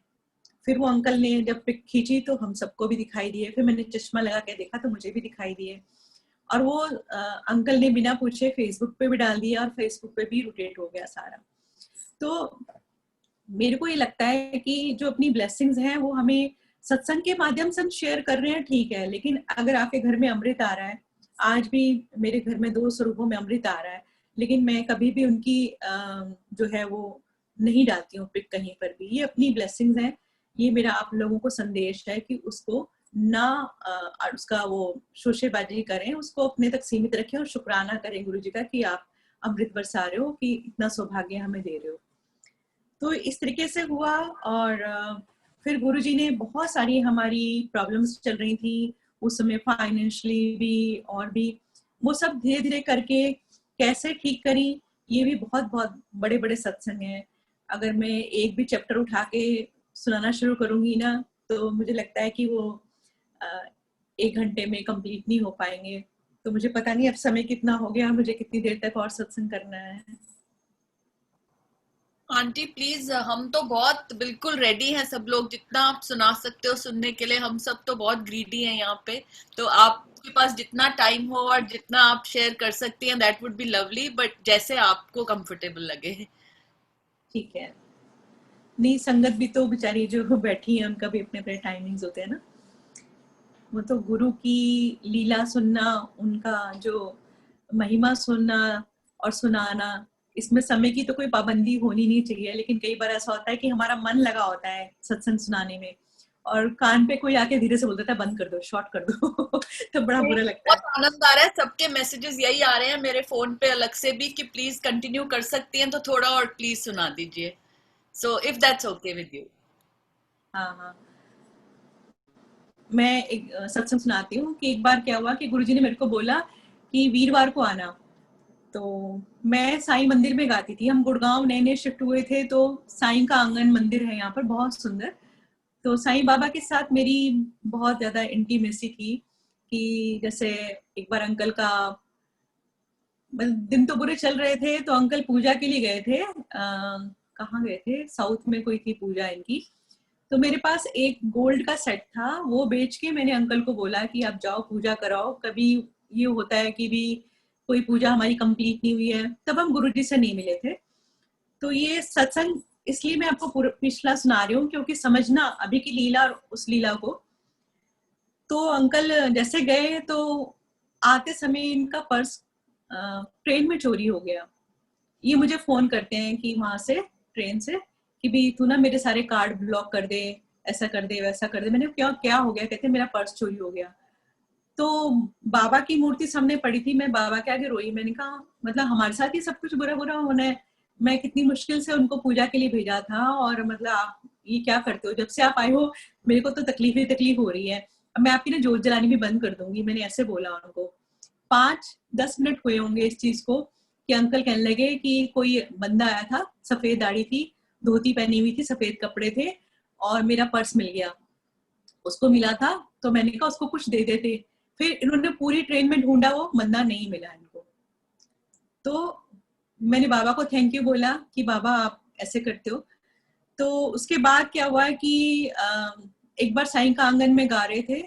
फिर वो अंकल ने जब पिक खींची तो हम सबको भी दिखाई दिए, फिर मैंने चश्मा लगा के देखा तो मुझे भी दिखाई दिए, और वो अंकल ने बिना पूछे फेसबुक पे भी डाल दिया और फेसबुक पे भी रोटेट हो गया सारा। तो मेरे को ये लगता है कि जो अपनी ब्लेसिंग्स हैं वो हमें सत्संग के माध्यम से हम शेयर कर रहे हैं, ठीक है, लेकिन अगर आपके घर में अमृत आ रहा है, आज भी मेरे घर में 2 स्वरूपों में अमृत आ रहा है, लेकिन मैं कभी भी उनकी जो है वो नहीं डालती हूँ पिक कहीं पर भी। ये अपनी ब्लेसिंग्स हैं, ये मेरा आप लोगों को संदेश है कि उसको ना उसका वो शोशेबाजी करें, उसको अपने तक सीमित रखें और शुक्राना करें गुरु जी का कि आप अमृत बरसा रहे हो, कि इतना सौभाग्य हमें दे रहे हो। तो इस तरीके से हुआ। और फिर गुरुजी ने बहुत सारी हमारी प्रॉब्लम्स चल रही थी उस समय, फाइनेंशियली भी और भी, वो सब धीरे धीरे करके कैसे ठीक करी। ये भी बहुत बहुत बड़े बड़े सत्संग हैं। अगर मैं एक भी चैप्टर उठा के सुनाना शुरू करूंगी ना तो मुझे लगता है कि वो 1 घंटे में कंप्लीट नहीं हो पाएंगे। तो मुझे पता नहीं अब समय कितना हो गया, मुझे कितनी देर तक और सत्संग करना है। आंटी प्लीज, हम तो बहुत बिल्कुल रेडी हैं सब लोग, जितना आप सुना सकते हो सुनने के लिए। हम सब तो बहुत ग्रीडी हैं यहाँ पे, तो आपके पास जितना टाइम हो और जितना आप शेयर कर सकती हैं that would be lovely, but जैसे आपको कंफर्टेबल लगे। ठीक है। नहीं, संगत भी तो बेचारी जो बैठी है उनका भी अपने अपने टाइमिंग्स होते हैं ना। वो तो गुरु की लीला सुनना, उनका जो महिमा सुनना और सुनाना, इसमें समय की तो कोई पाबंदी होनी नहीं चाहिए। लेकिन कई बार ऐसा होता है कि हमारा मन लगा होता है सत्संग सुनाने में और कान पे कोई आके धीरे से बोल देता है बंद कर दो, शॉर्ट कर दो तो बड़ा बुरा लगता है। बहुत आनंद आ रहा है, सबके मैसेजेस यही आ रहे हैं मेरे फोन पे अलग से भी कि प्लीज कंटिन्यू कर सकती हैं तो थोड़ा और प्लीज सुना दीजिए, so if that's okay with you. हाँ हाँ, मैं एक सत्संग सुनाती हूँ कि एक बार क्या हुआ कि गुरुजी ने मेरे को बोला कि वीरवार को आना। तो मैं साईं मंदिर में गाती थी, हम गुड़गांव नए नए शिफ्ट हुए थे, तो साईं का आंगन मंदिर है यहाँ पर बहुत सुंदर। तो साईं बाबा के साथ मेरी बहुत ज्यादा इंटीमेसी थी कि जैसे एक बार अंकल का दिन तो बुरे चल रहे थे तो अंकल पूजा के लिए गए थे, कहाँ गए थे, साउथ में कोई थी पूजा इनकी। तो मेरे पास एक गोल्ड का सेट था, वो बेच के मैंने अंकल को बोला कि आप जाओ पूजा कराओ। कभी ये होता है कि भी कोई पूजा हमारी कंप्लीट नहीं हुई है, तब हम गुरुजी से नहीं मिले थे। तो ये सत्संग इसलिए मैं आपको पिछला सुना रही हूँ क्योंकि समझना अभी की लीला और उस लीला को। तो अंकल जैसे गए तो आते समय इनका पर्स ट्रेन में चोरी हो गया। ये मुझे फोन करते हैं कि वहां से ट्रेन से कि भी तू ना मेरे सारे कार्ड ब्लॉक कर दे, ऐसा कर दे वैसा कर दे। मैंने क्या क्या हो गया? कहते मेरा पर्स चोरी हो गया। तो बाबा की मूर्ति सामने पड़ी थी, मैं बाबा के आगे रोई। मैंने कहा मतलब हमारे साथ ही सब कुछ बुरा बुरा होना है? मैं कितनी मुश्किल से उनको पूजा के लिए भेजा था, और मतलब आप ये क्या करते हो, जब से आप आए हो मेरे को तो तकलीफ ही तकलीफ हो रही है, अब मैं आपकी ना जोत जलानी भी बंद कर दूंगी, मैंने ऐसे बोला उनको। 5-10 मिनट हुए होंगे इस चीज को कि अंकल कहने लगे कि कोई बंदा आया था, सफेद दाढ़ी थी, धोती पहनी हुई थी, सफेद कपड़े थे, और मेरा पर्स मिल गया, उसको मिला था, तो मैंने कहा उसको कुछ दे देते। फिर इन्होंने पूरी ट्रेन में ढूंढा, वो बंदा नहीं मिला इनको। तो मैंने बाबा को थैंक यू बोला कि बाबा आप ऐसे करते हो। तो उसके बाद क्या हुआ कि एक बार साईं का आंगन में गा रहे थे,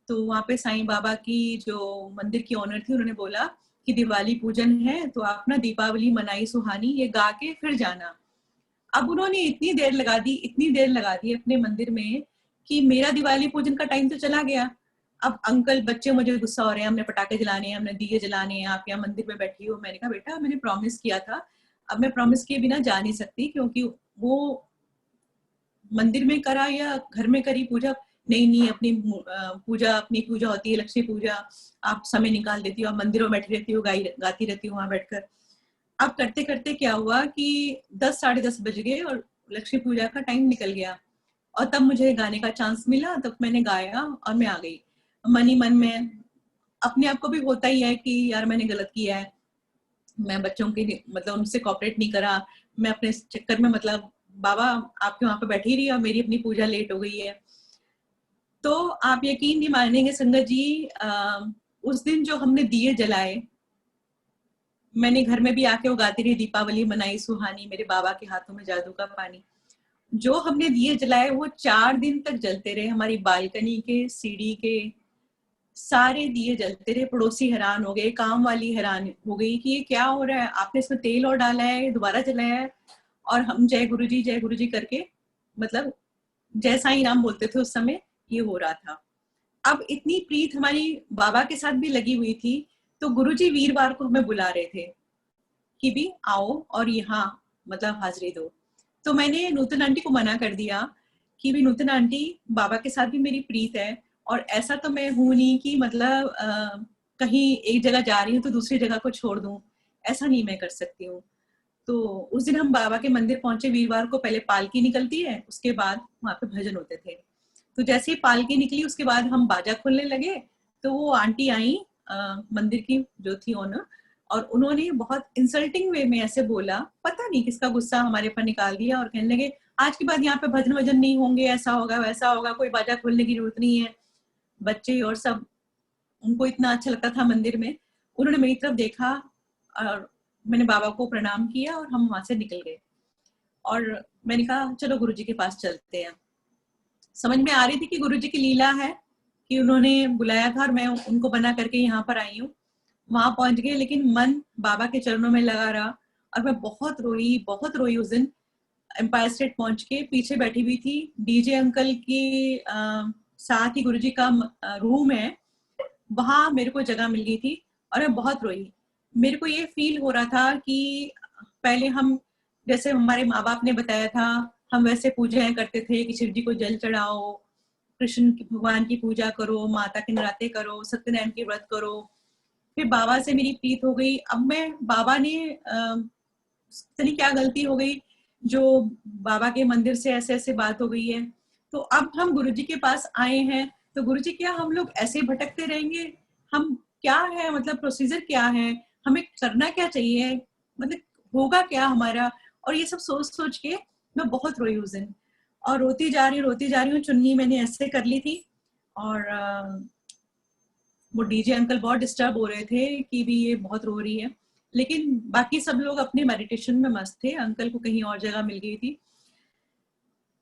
तो वहां पे साईं बाबा की जो मंदिर की ऑनर थी, उन्होंने बोला कि दिवाली पूजन है तो आप ना दीपावली मनाई सुहानी ये गा के फिर जाना। अब उन्होंने इतनी देर लगा दी अपने मंदिर में कि मेरा दिवाली पूजन का टाइम तो चला गया। अब अंकल बच्चे मुझे गुस्सा हो रहे हैं, हमने पटाखे जलाने हैं, हमने दिए जलाने हैं, आप यहाँ मंदिर में बैठी हो। मैंने कहा बेटा मैंने प्रॉमिस किया था, अब मैं प्रॉमिस किए बिना जा नहीं सकती, क्योंकि वो मंदिर में करा या घर में करी पूजा, नहीं नहीं अपनी पूजा, अपनी पूजा होती है लक्ष्मी पूजा, आप समय निकाल देती हो, आप मंदिरों में बैठी रहती हो, गाती रहती हो वहां बैठकर। अब करते करते क्या हुआ कि 10-10:30 बज गए और लक्ष्मी पूजा का टाइम निकल गया, और तब मुझे गाने का चांस मिला, तब मैंने गाया और मैं आ गई। मन ही मन में अपने आप को भी होता ही है कि यार मैंने गलत किया है, मैं बच्चों की मतलब उनसे कॉपरेट नहीं करा, मैं अपने चक्कर में मतलब बाबा आपके वहां पे बैठी रही और मेरी अपनी पूजा लेट हो गई है। तो आप यकीन नहीं मानेंगे संगत जी, उस दिन जो हमने दिए जलाए, मैंने घर में भी आके वो गाती रही, दीपावली मनाई सुहानी, मेरे बाबा के हाथों में जादू का पानी। जो हमने दिए जलाए वो 4 दिन तक जलते रहे, हमारी बालकनी के, सीढ़ी के सारे दिए जलते रहे। पड़ोसी हैरान हो गए, काम वाली हैरान हो गई कि ये क्या हो रहा है, आपने इसमें तेल और डाला है, दोबारा जलाया है। और हम जय गुरु जी करके मतलब जय साईं राम बोलते थे उस समय, ये हो रहा था। अब इतनी प्रीत हमारी बाबा के साथ भी लगी हुई थी, तो गुरुजी वीरवार को हमें बुला रहे थे कि भी आओ और यहाँ मतलब हाजिरी दो। तो मैंने नूतन आंटी को मना कर दिया कि भी नूतन आंटी बाबा के साथ भी मेरी प्रीत है, और ऐसा तो मैं हूं नहीं कि मतलब कहीं एक जगह जा रही हूँ तो दूसरी जगह को छोड़ दूं, ऐसा नहीं मैं कर सकती हूँ। तो उस दिन हम बाबा के मंदिर पहुंचे, वीरवार को पहले पालकी निकलती है, उसके बाद वहां पे भजन होते थे। तो जैसे ही पालकी निकली उसके बाद हम बाजा खोलने लगे, तो वो आंटी आई मंदिर की जो थी ओनर, और उन्होंने बहुत इंसल्टिंग वे में ऐसे बोला, पता नहीं किसका गुस्सा हमारे पर निकाल दिया, और कहने लगे आज के बाद यहाँ पे भजन वजन नहीं होंगे, ऐसा होगा वैसा होगा, कोई बाजा खोलने की जरूरत नहीं है। बच्चे और सब, उनको इतना अच्छा लगता था मंदिर में। उन्होंने मेरी तरफ देखा और मैंने बाबा को प्रणाम किया और हम वहां से निकल गए। और मैंने कहा चलो गुरुजी के पास चलते हैं। समझ में आ रही थी कि गुरुजी की लीला है कि उन्होंने बुलाया था और मैं उनको बना करके यहाँ पर आई हूँ। वहां पहुंच गए, लेकिन मन बाबा के चरणों में लगा रहा, और मैं बहुत रोई उस दिन। एम्पायर स्टेट पहुंच के पीछे बैठी हुई थी, डीजे अंकल की साथ ही गुरुजी का रूम है, वहां मेरे को जगह मिल गई थी और मैं बहुत रोई। मेरे को ये फील हो रहा था कि पहले हम, जैसे हमारे माँ बाप ने बताया था, हम वैसे पूजाएं करते थे कि शिव जी को जल चढ़ाओ, कृष्ण भगवान की पूजा करो, माता के नराते करो, सत्यनारायण की व्रत करो। फिर बाबा से मेरी प्रीत हो गई। अब मैं बाबा ने पता नहीं क्या गलती हो गई, जो बाबा के मंदिर से ऐसे ऐसे बात हो गई है। तो अब हम गुरुजी के पास आए हैं, तो गुरुजी क्या हम लोग ऐसे भटकते रहेंगे? हम क्या है मतलब प्रोसीजर क्या है, हमें करना क्या चाहिए, मतलब होगा क्या हमारा? और ये सब सोच सोच के मैं बहुत रोई उस दिन, और रोती जा रही हूँ। चुन्नी मैंने ऐसे कर ली थी, और वो डीजे अंकल बहुत डिस्टर्ब हो रहे थे कि भी ये बहुत रो रही है, लेकिन बाकी सब लोग अपने मेडिटेशन में मस्त थे, अंकल को कहीं और जगह मिल गई थी।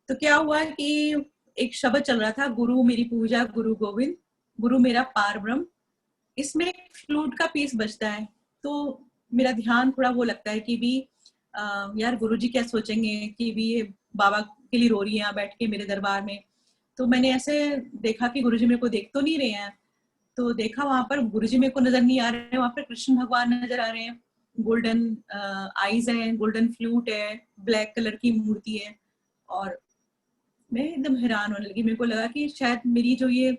तो क्या हुआ कि एक शब्द चल रहा था, गुरु मेरी पूजा गुरु गोविंद, गुरु मेरा पार ब्रह्म। इसमें एक फ्लूट का पीस बजता है, तो मेरा ध्यान थोड़ा वो लगता है कि भी यार गुरुजी क्या सोचेंगे कि भी ये बाबा के लिए रो रही है बैठ के मेरे दरबार में। तो मैंने ऐसे देखा कि गुरुजी मेरे को देख तो नहीं रहे हैं, तो देखा वहां पर गुरुजी मेरे को नजर नहीं आ रहे हैं, वहां पर कृष्ण भगवान नजर आ रहे हैं, गोल्डन आईज है, गोल्डन फ्लूट है, ब्लैक कलर की मूर्ति है। और मैं एकदम हैरान होने लगी, मेरे को लगा कि शायद मेरी जो ये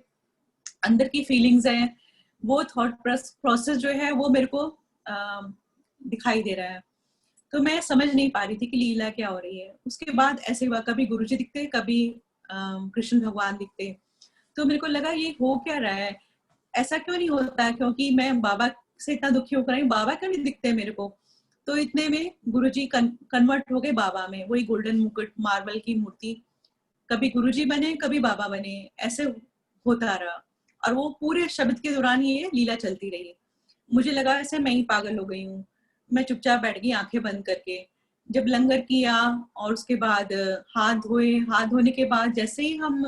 अंदर की फीलिंग्स हैं, वो थॉट प्रोसेस जो है वो मेरे को दिखाई दे रहा है। तो मैं समझ नहीं पा रही थी कि लीला क्या हो रही है। उसके बाद ऐसे हुआ, कभी गुरुजी दिखते, कभी कृष्ण भगवान दिखते। तो मेरे को लगा ये हो क्या रहा है, ऐसा क्यों नहीं होता, क्योंकि मैं बाबा से इतना दुखी होकर आई हूँ, बाबा क्यों नहीं दिखते मेरे को। तो इतने में गुरुजी कन्वर्ट हो गए बाबा में, वही गोल्डन मुकुट मार्बल की मूर्ति, कभी गुरुजी बने कभी बाबा बने, ऐसे होता रहा। और वो पूरे शब्द के दौरान ये लीला चलती रही। मुझे लगा ऐसे मैं ही पागल हो गई हूँ। मैं चुपचाप बैठ गई आंखें बंद करके। जब लंगर किया और उसके बाद हाथ धोए, हाथ धोने के बाद जैसे ही हम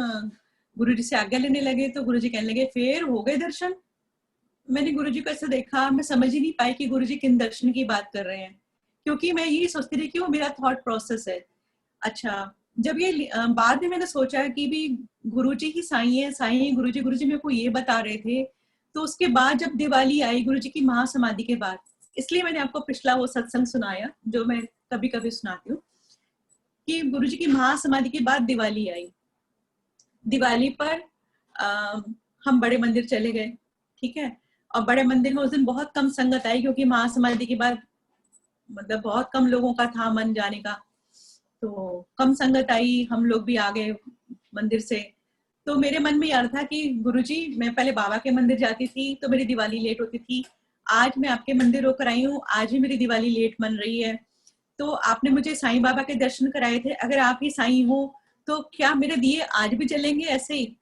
गुरुजी से आज्ञा लेने लगे तो गुरुजी कहने लगे फिर हो गए दर्शन। मैंने गुरुजी को ऐसे देखा, मैं समझ ही नहीं पाई कि गुरुजी किन दर्शन की बात कर रहे हैं, क्योंकि मैं यही सोचती रही कि वो मेरा थॉट प्रोसेस है। अच्छा, जब ये बाद में मैंने सोचा कि भी गुरुजी ही साईं है, साईं गुरुजी, गुरुजी मेरे को ये बता रहे थे। तो उसके बाद जब दिवाली आई गुरुजी की महासमाधि के बाद, इसलिए मैंने आपको पिछला वो सत्संग सुनाया जो मैं कभी कभी सुनाती हूँ, कि गुरुजी की महासमाधि के बाद दिवाली आई। दिवाली पर हम बड़े मंदिर चले गए, ठीक है। और बड़े मंदिर में उस दिन बहुत कम संगत आई, क्योंकि महासमाधि के बाद मतलब बहुत कम लोगों का था मन जाने का, तो कम संगत आई, हम लोग भी आ गए मंदिर से। तो मेरे मन में यार था कि गुरुजी, मैं पहले बाबा के मंदिर जाती थी तो मेरी दिवाली लेट होती थी, आज मैं आपके मंदिर होकर आई हूँ, आज भी मेरी दिवाली लेट बन रही है। तो आपने मुझे साईं बाबा के दर्शन कराए थे, अगर आप ही साईं हो तो क्या मेरे दिए आज भी जलेंगे ऐसे ही।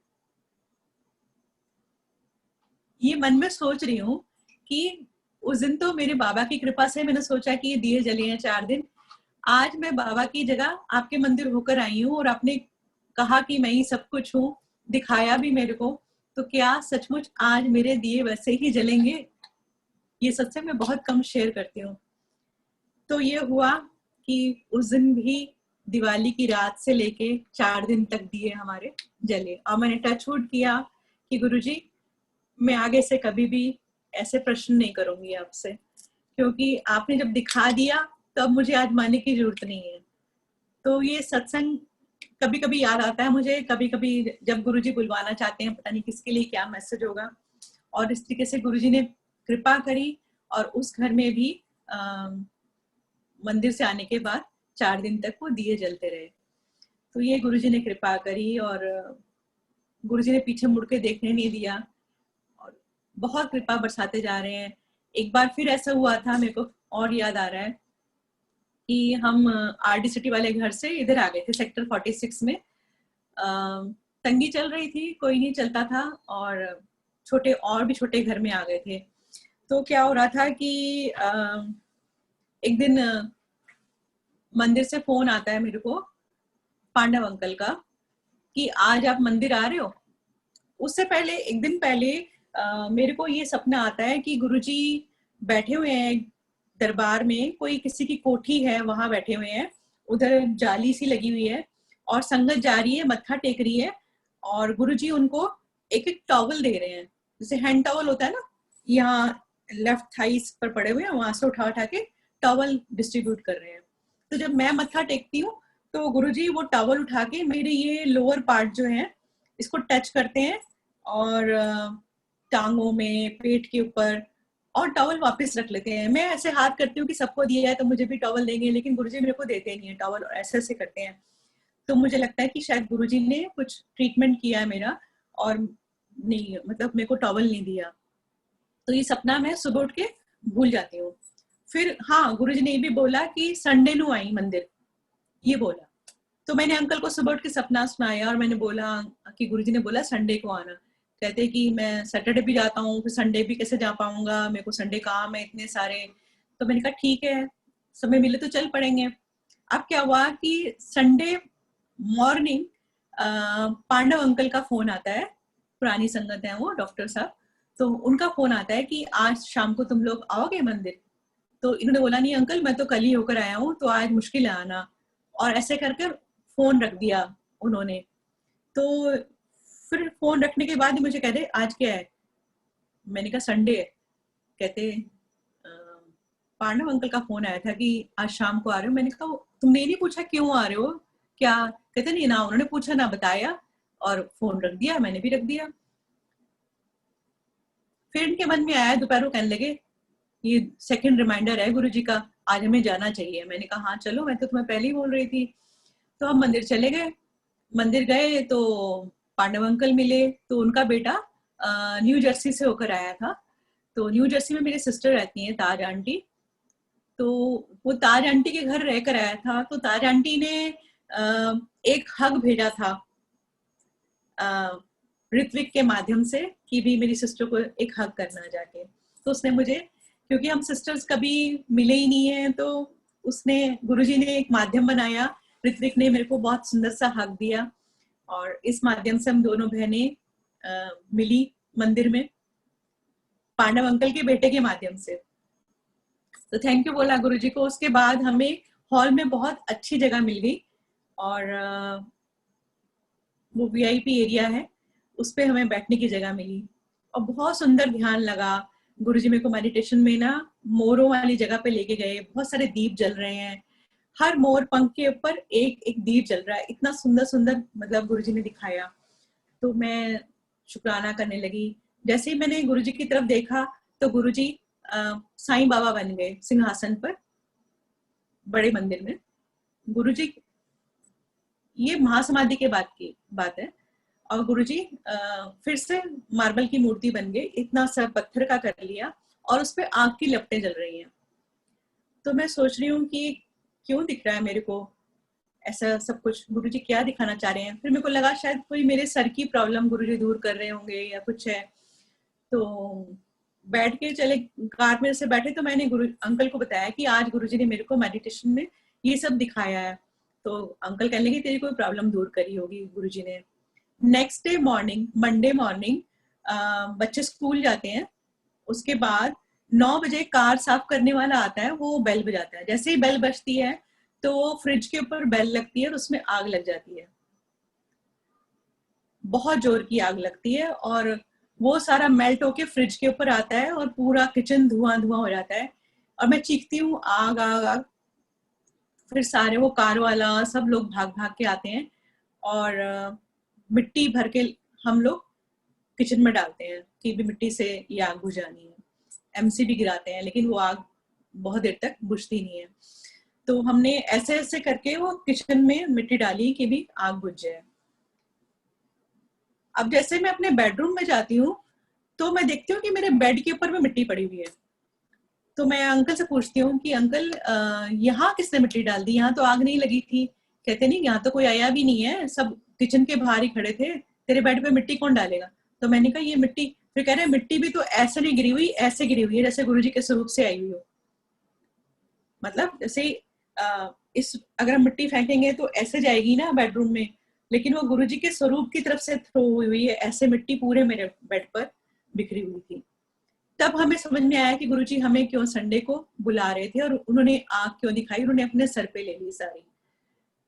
ये मन में सोच रही हूँ कि उस दिन तो मेरे बाबा की कृपा से मैंने सोचा कि ये दिए जले हैं 4 दिन। आज मैं बाबा की जगह आपके मंदिर होकर आई हूँ और आपने कहा कि मैं ही सब कुछ हूँ, दिखाया भी मेरे को, तो क्या सचमुच आज मेरे दिए वैसे ही जलेंगे। ये सत्संग मैं बहुत कम शेयर करती हूँ। तो ये हुआ कि उस दिन भी दिवाली की रात से लेके 4 दिन तक दिए हमारे जले। और मैंने टच वुड किया कि गुरुजी, मैं आगे से कभी भी ऐसे प्रश्न नहीं करूंगी आपसे, क्योंकि आपने जब दिखा दिया तब मुझे आज मानने की जरूरत नहीं है। तो ये सत्संग कभी कभी याद आता है मुझे, कभी कभी जब गुरुजी बुलवाना चाहते हैं, पता नहीं किसके लिए क्या मैसेज होगा। और इस तरीके से गुरुजी ने कृपा करी और उस घर में भी मंदिर से आने के बाद 4 दिन तक वो दिए जलते रहे। तो ये गुरुजी ने कृपा करी और गुरुजी ने पीछे मुड़ के देखने नहीं दिया और बहुत कृपा बरसाते जा रहे हैं। एक बार फिर ऐसा हुआ था, मेरे को और याद आ रहा है कि हम आरडी सिटी वाले घर से इधर आ गए थे सेक्टर 46 में। तंगी चल रही थी, कोई नहीं चलता था और छोटे और भी छोटे घर में आ गए थे। तो क्या हो रहा था कि एक दिन मंदिर से फोन आता है मेरे को पांडव अंकल का कि आज आप मंदिर आ रहे हो। उससे पहले एक दिन पहले मेरे को ये सपना आता है कि गुरुजी बैठे हुए हैं दरबार में, कोई किसी की कोठी है वहां बैठे हुए हैं, उधर जाली सी लगी हुई है और संगत जा रही है, मत्था टेक रही है और गुरुजी उनको एक एक टॉवल दे रहे हैं, जैसे हैंड टॉवल होता है ना, यहाँ लेफ्ट थाइस पर पड़े हुए हैं, वहां से उठा उठा के टॉवल डिस्ट्रीब्यूट कर रहे हैं। तो जब मैं मत्था टेकती हूँ तो गुरुजी वो टॉवल उठा के मेरे ये लोअर पार्ट जो है इसको टच करते हैं और टांगों में, पेट के ऊपर, और टॉवल वापस रख लेते हैं। मैं ऐसे हाथ करती हूँ कि सबको दिया है तो मुझे भी टॉवल देंगे, लेकिन गुरुजी मेरे को देते नहीं है टॉवल, ऐसे ऐसे करते हैं। तो मुझे लगता है कि शायद गुरुजी ने कुछ ट्रीटमेंट किया है मेरा और नहीं, मतलब मेरे को टॉवल नहीं दिया। तो ये सपना मैं सुबह उठ के भूल जाती हूँ। फिर हाँ, गुरुजी ने ये भी बोला कि संडे नू आई मंदिर, ये बोला। तो मैंने अंकल को सुबह उठ के सपना सुनाया और मैंने बोला कि गुरुजी ने बोला संडे को आना। कहते कि मैं सैटरडे भी जाता हूँ, फिर संडे भी कैसे जा पाऊंगा, मेरे को संडे काम है इतने सारे। तो मैंने कहा ठीक है, समय मिले तो चल पड़ेंगे। अब क्या हुआ कि संडे मॉर्निंग पांडव अंकल का फोन आता है, पुरानी संगत है वो डॉक्टर साहब, तो उनका फोन आता है कि आज शाम को तुम लोग आओगे मंदिर। तो इन्होंने बोला नहीं अंकल, मैं तो कल ही होकर आया हूँ, तो आज मुश्किल है आना। और ऐसे करके फोन रख दिया उन्होंने। तो फिर फोन रखने के बाद ही मुझे कहते आज क्या है, मैंने कहा संडे है। कहते पांडव अंकल का फोन आया था कि आज शाम को आ रहे हो। मैंने कहा तुमने नहीं पूछा क्यों आ रहे हो क्या। कहते नहीं ना, उन्होंने पूछा ना बताया, और फोन रख दिया, मैंने भी रख दिया। फिर इनके मन में आया, दोपहर को कहने लगे ये सेकंड रिमाइंडर है गुरुजी का, आज हमें जाना चाहिए। मैंने कहा हाँ चलो, मैं तो तुम्हें पहले ही बोल रही थी। तो हम मंदिर चले गए। मंदिर गए तो पांडव अंकल मिले। तो उनका बेटा न्यू जर्सी से होकर आया था। तो न्यू जर्सी में मेरी सिस्टर रहती हैं, ताज आंटी। तो वो ताज आंटी के घर रहकर आया था। तो ताज आंटी ने एक हग भेजा था ऋत्विक के माध्यम से कि भी मेरी सिस्टर को एक हग करना जाके। तो उसने मुझे, क्योंकि हम सिस्टर्स कभी मिले ही नहीं है, तो उसने, गुरुजी ने एक माध्यम बनाया। ऋत्विक ने मेरे को बहुत सुंदर सा हग दिया और इस माध्यम से हम दोनों बहनें मिली मंदिर में, पांडव अंकल के बेटे के माध्यम से। तो थैंक यू बोला गुरुजी को। उसके बाद हमें हॉल में बहुत अच्छी जगह मिल गई और वो वीआईपी एरिया है, उस पे हमें बैठने की जगह मिली और बहुत सुंदर ध्यान लगा। गुरुजी मेरे को मेडिटेशन में ना मोरों वाली जगह पे लेके गए। बहुत सारे दीप जल रहे हैं, हर मोर पंख के ऊपर एक एक दीप जल रहा है। इतना सुंदर सुंदर मतलब गुरुजी ने दिखाया। तो मैं शुक्राना करने लगी। जैसे ही मैंने गुरुजी की तरफ देखा तो गुरुजी साईं बाबा बन गए सिंहासन पर, बड़े मंदिर में। गुरुजी, ये महासमाधि के बाद की बात है, और गुरुजी फिर से मार्बल की मूर्ति बन गई। इतना सा पत्थर का कर लिया और उस पे आग की लपटें जल रही हैं। तो मैं सोच रही हूँ कि क्यों दिख रहा है मेरे को ऐसा सब कुछ, गुरुजी क्या दिखाना चाह रहे हैं। फिर मेरे को लगा शायद कोई मेरे सर की प्रॉब्लम गुरुजी दूर कर रहे होंगे या कुछ है। तो बैठ के चले, कार में से बैठे तो मैंने गुरु अंकल को बताया कि आज गुरुजी ने मेरे को मेडिटेशन में ये सब दिखाया है। तो अंकल कहने लगे तेरी कोई प्रॉब्लम दूर करी होगी गुरुजी ने। Next day morning, Monday morning, बच्चे स्कूल जाते हैं। उसके बाद 9 बजे कार साफ करने वाला आता है, वो बेल बजाता है। जैसे ही बेल बजती है तो फ्रिज के ऊपर बेल लगती है और उसमें आग लग जाती है, बहुत जोर की आग लगती है और वो सारा मेल्ट होके फ्रिज के ऊपर आता है और पूरा किचन धुआं धुआं हो जाता है। और मैं चीखती हूँ आग आग आग। फिर सारे वो कार वाला सब लोग भाग भाग के आते हैं और मिट्टी भर के हम लोग किचन में डालते हैं कि भी मिट्टी से ये आग बुझानी है। एमसी भी गिराते हैं लेकिन वो आग बहुत देर तक बुझती नहीं है। तो हमने ऐसे ऐसे करके वो किचन में मिट्टी डाली कि भी आग बुझ जाए। अब जैसे मैं अपने बेडरूम में जाती हूँ तो मैं देखती हूँ कि मेरे बेड के ऊपर में मिट्टी पड़ी हुई है। तो मैं अंकल से पूछती हूँ कि अंकल यहाँ किसने मिट्टी डाल दी, यहाँ तो आग नहीं लगी थी। कहते नहीं, यहाँ तो कोई आया भी नहीं है, सब किचन के बाहर ही खड़े थे, तेरे बेड पे मिट्टी कौन डालेगा। तो मैंने कहा ये मिट्टी, फिर कह रहे मिट्टी भी तो ऐसे नहीं गिरी हुई, ऐसे गिरी हुई है जैसे गुरुजी के स्वरूप से आई हुई हो। मतलब जैसे इस अगर हम मिट्टी फेंकेंगे तो ऐसे जाएगी ना बेडरूम में, लेकिन वो गुरुजी के स्वरूप की तरफ से थ्रो हुई है। ऐसे मिट्टी पूरे मेरे बेड पर बिखरी हुई थी। तब हमें समझ में आया कि गुरुजी हमें क्यों संडे को बुला रहे थे और उन्होंने आग क्यों दिखाई, उन्होंने अपने सर पे ले ली सारी।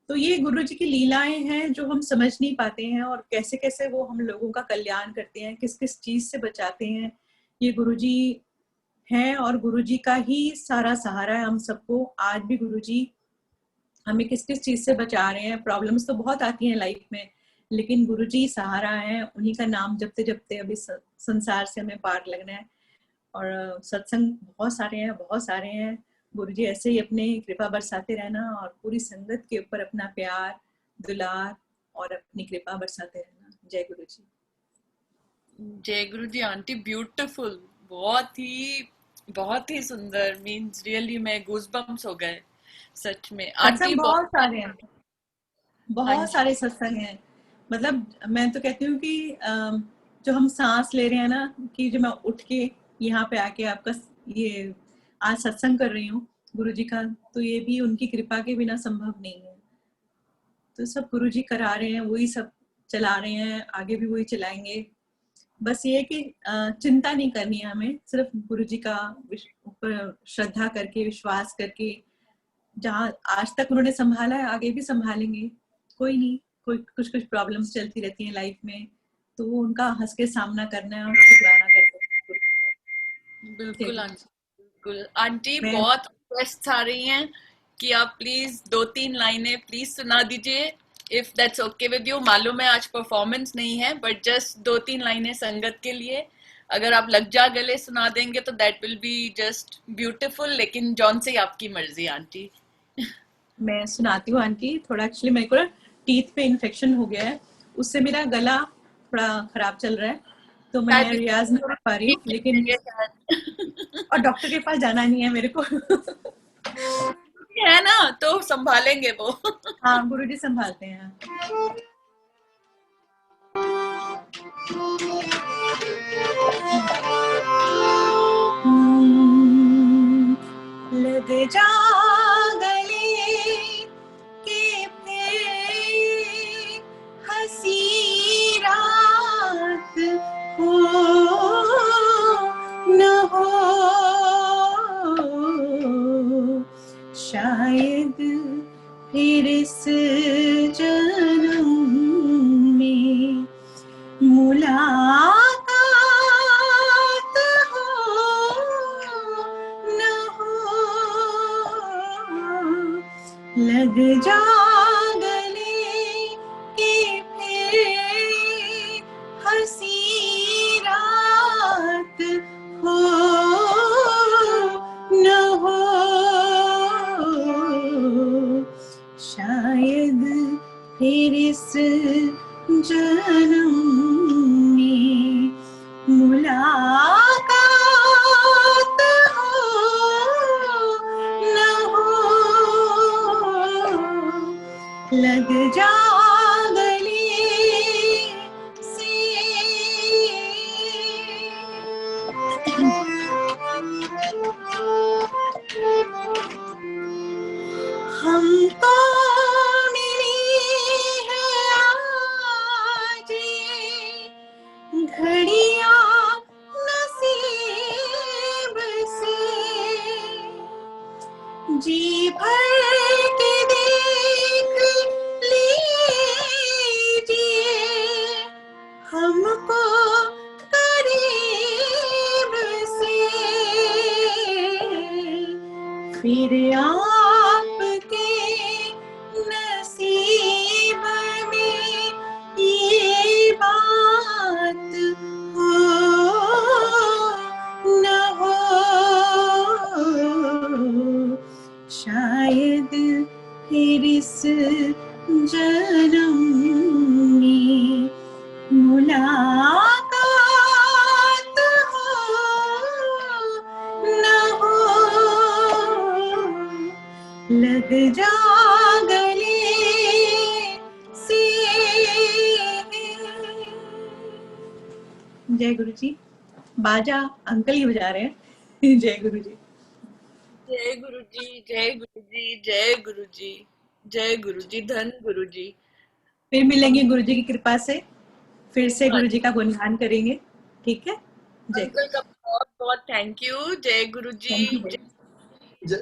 तो ये गुरुजी की लीलाएं हैं जो हम समझ नहीं पाते हैं और कैसे कैसे वो हम लोगों का कल्याण करते हैं, किस किस चीज से बचाते हैं। ये गुरुजी हैं और गुरुजी का ही सारा सहारा है हम सबको। आज भी गुरुजी हमें किस किस चीज से बचा रहे हैं। प्रॉब्लम्स तो बहुत आती हैं लाइफ में, लेकिन गुरुजी सहारा है। उन्हीं का नाम जपते जपते अभी संसार से हमें पार लगना है। और सत्संग बहुत सारे हैं, बहुत सारे हैं। गुरुजी ऐसे ही अपने कृपा बरसाते रहना और पूरी संगत के ऊपर अपना प्यार दुलार और अपनी कृपा बरसाते रहना। जय गुरु जी। जय गुरु जी आंटी, ब्यूटीफुल, बहुत ही सुंदर। मींस रियली मैं गूज़बम्प्स हो गए सच में आंटी। सत्संग बहुत सारे हैं, हाँ बहुत जी, सारे सत्संग हैं। मतलब मैं तो कहती हूँ कि जो हम सांस ले रहे हैं ना, कि जो मैं उठ के यहाँ पे आके आपका ये आज सत्संग कर रही हूँ गुरुजी का, तो ये भी उनकी कृपा के बिना संभव नहीं है। तो सब गुरुजी करा रहे हैं, वही सब चला रहे हैं, आगे भी वही चलाएंगे। बस ये है कि चिंता नहीं करनी है हमें, सिर्फ गुरुजी का ऊपर श्रद्धा करके, विश्वास करके, जहाँ आज तक उन्होंने संभाला है आगे भी संभालेंगे। कोई नहीं, कोई कुछ कुछ प्रॉब्लम्स चलती रहती हैं लाइफ में, तो वो उनका हंस के सामना करना है और शुक्राना करते बिल्कुल हैं। आंटी, बिल्कुल आंटी। मैं बहुत रिक्वेस्ट आ रही हैं कि आप प्लीज 2-3 लाइनें प्लीज सुना दीजिए, if that's okay with you. मालूम है आज परफॉर्मेंस नहीं है, बट जस्ट 2-3 लाइनें संगत के लिए। अगर आप लग जा गले सुना देंगे तो that will be just beautiful, लेकिन जॉन से ही आपकी मर्जी आंटी। मैं सुनाती हूँ आंटी। थोड़ा एक्चुअली मेरे को ना टीथ पे इन्फेक्शन हो गया है, उससे मेरा गला थोड़ा खराब चल रहा है, तो मैं शायद रियाज नहीं कर पा रही हूँ, लेकिन और डॉक्टर के पास जाना नहीं है मेरे को। है ना, तो संभालेंगे वो। हाँ, गुरुजी संभालते हैं। लग जा गले के फिर हंसी रात हो न हो, शायद फिर इस जन्म में मुलाकात हो न हो। लग जा गले के फिर हंसी रात हो न हो, शायद फिर इस जन्म में मुलाकात हो न हो। लग जा गले से। हमको मिली है आज घड़ियां नसीब से, जी भर के देख लीजिए हमको करीब से, फिर आपके नसीब में ये बात हो न हो, शायद फिर इस जन्म में मुलाकात हो न हो। लग जा गले से। जय गुरु जी। बाजा अंकल ही बजा रहे हैं। जय गुरु जी। जय गुरु जी, जय गुरु जी, जय गुरु जी, जय गुरु जी, धन गुरु जी। फिर मिलेंगे हम गुरु जी की कृपा से, फिर से हाँ, गुरु जी का गुणगान करेंगे। ठीक है। जय गुरु अंकल का जी। बहुत बहुत थैंक यू। जय गुरु जी। Thank you.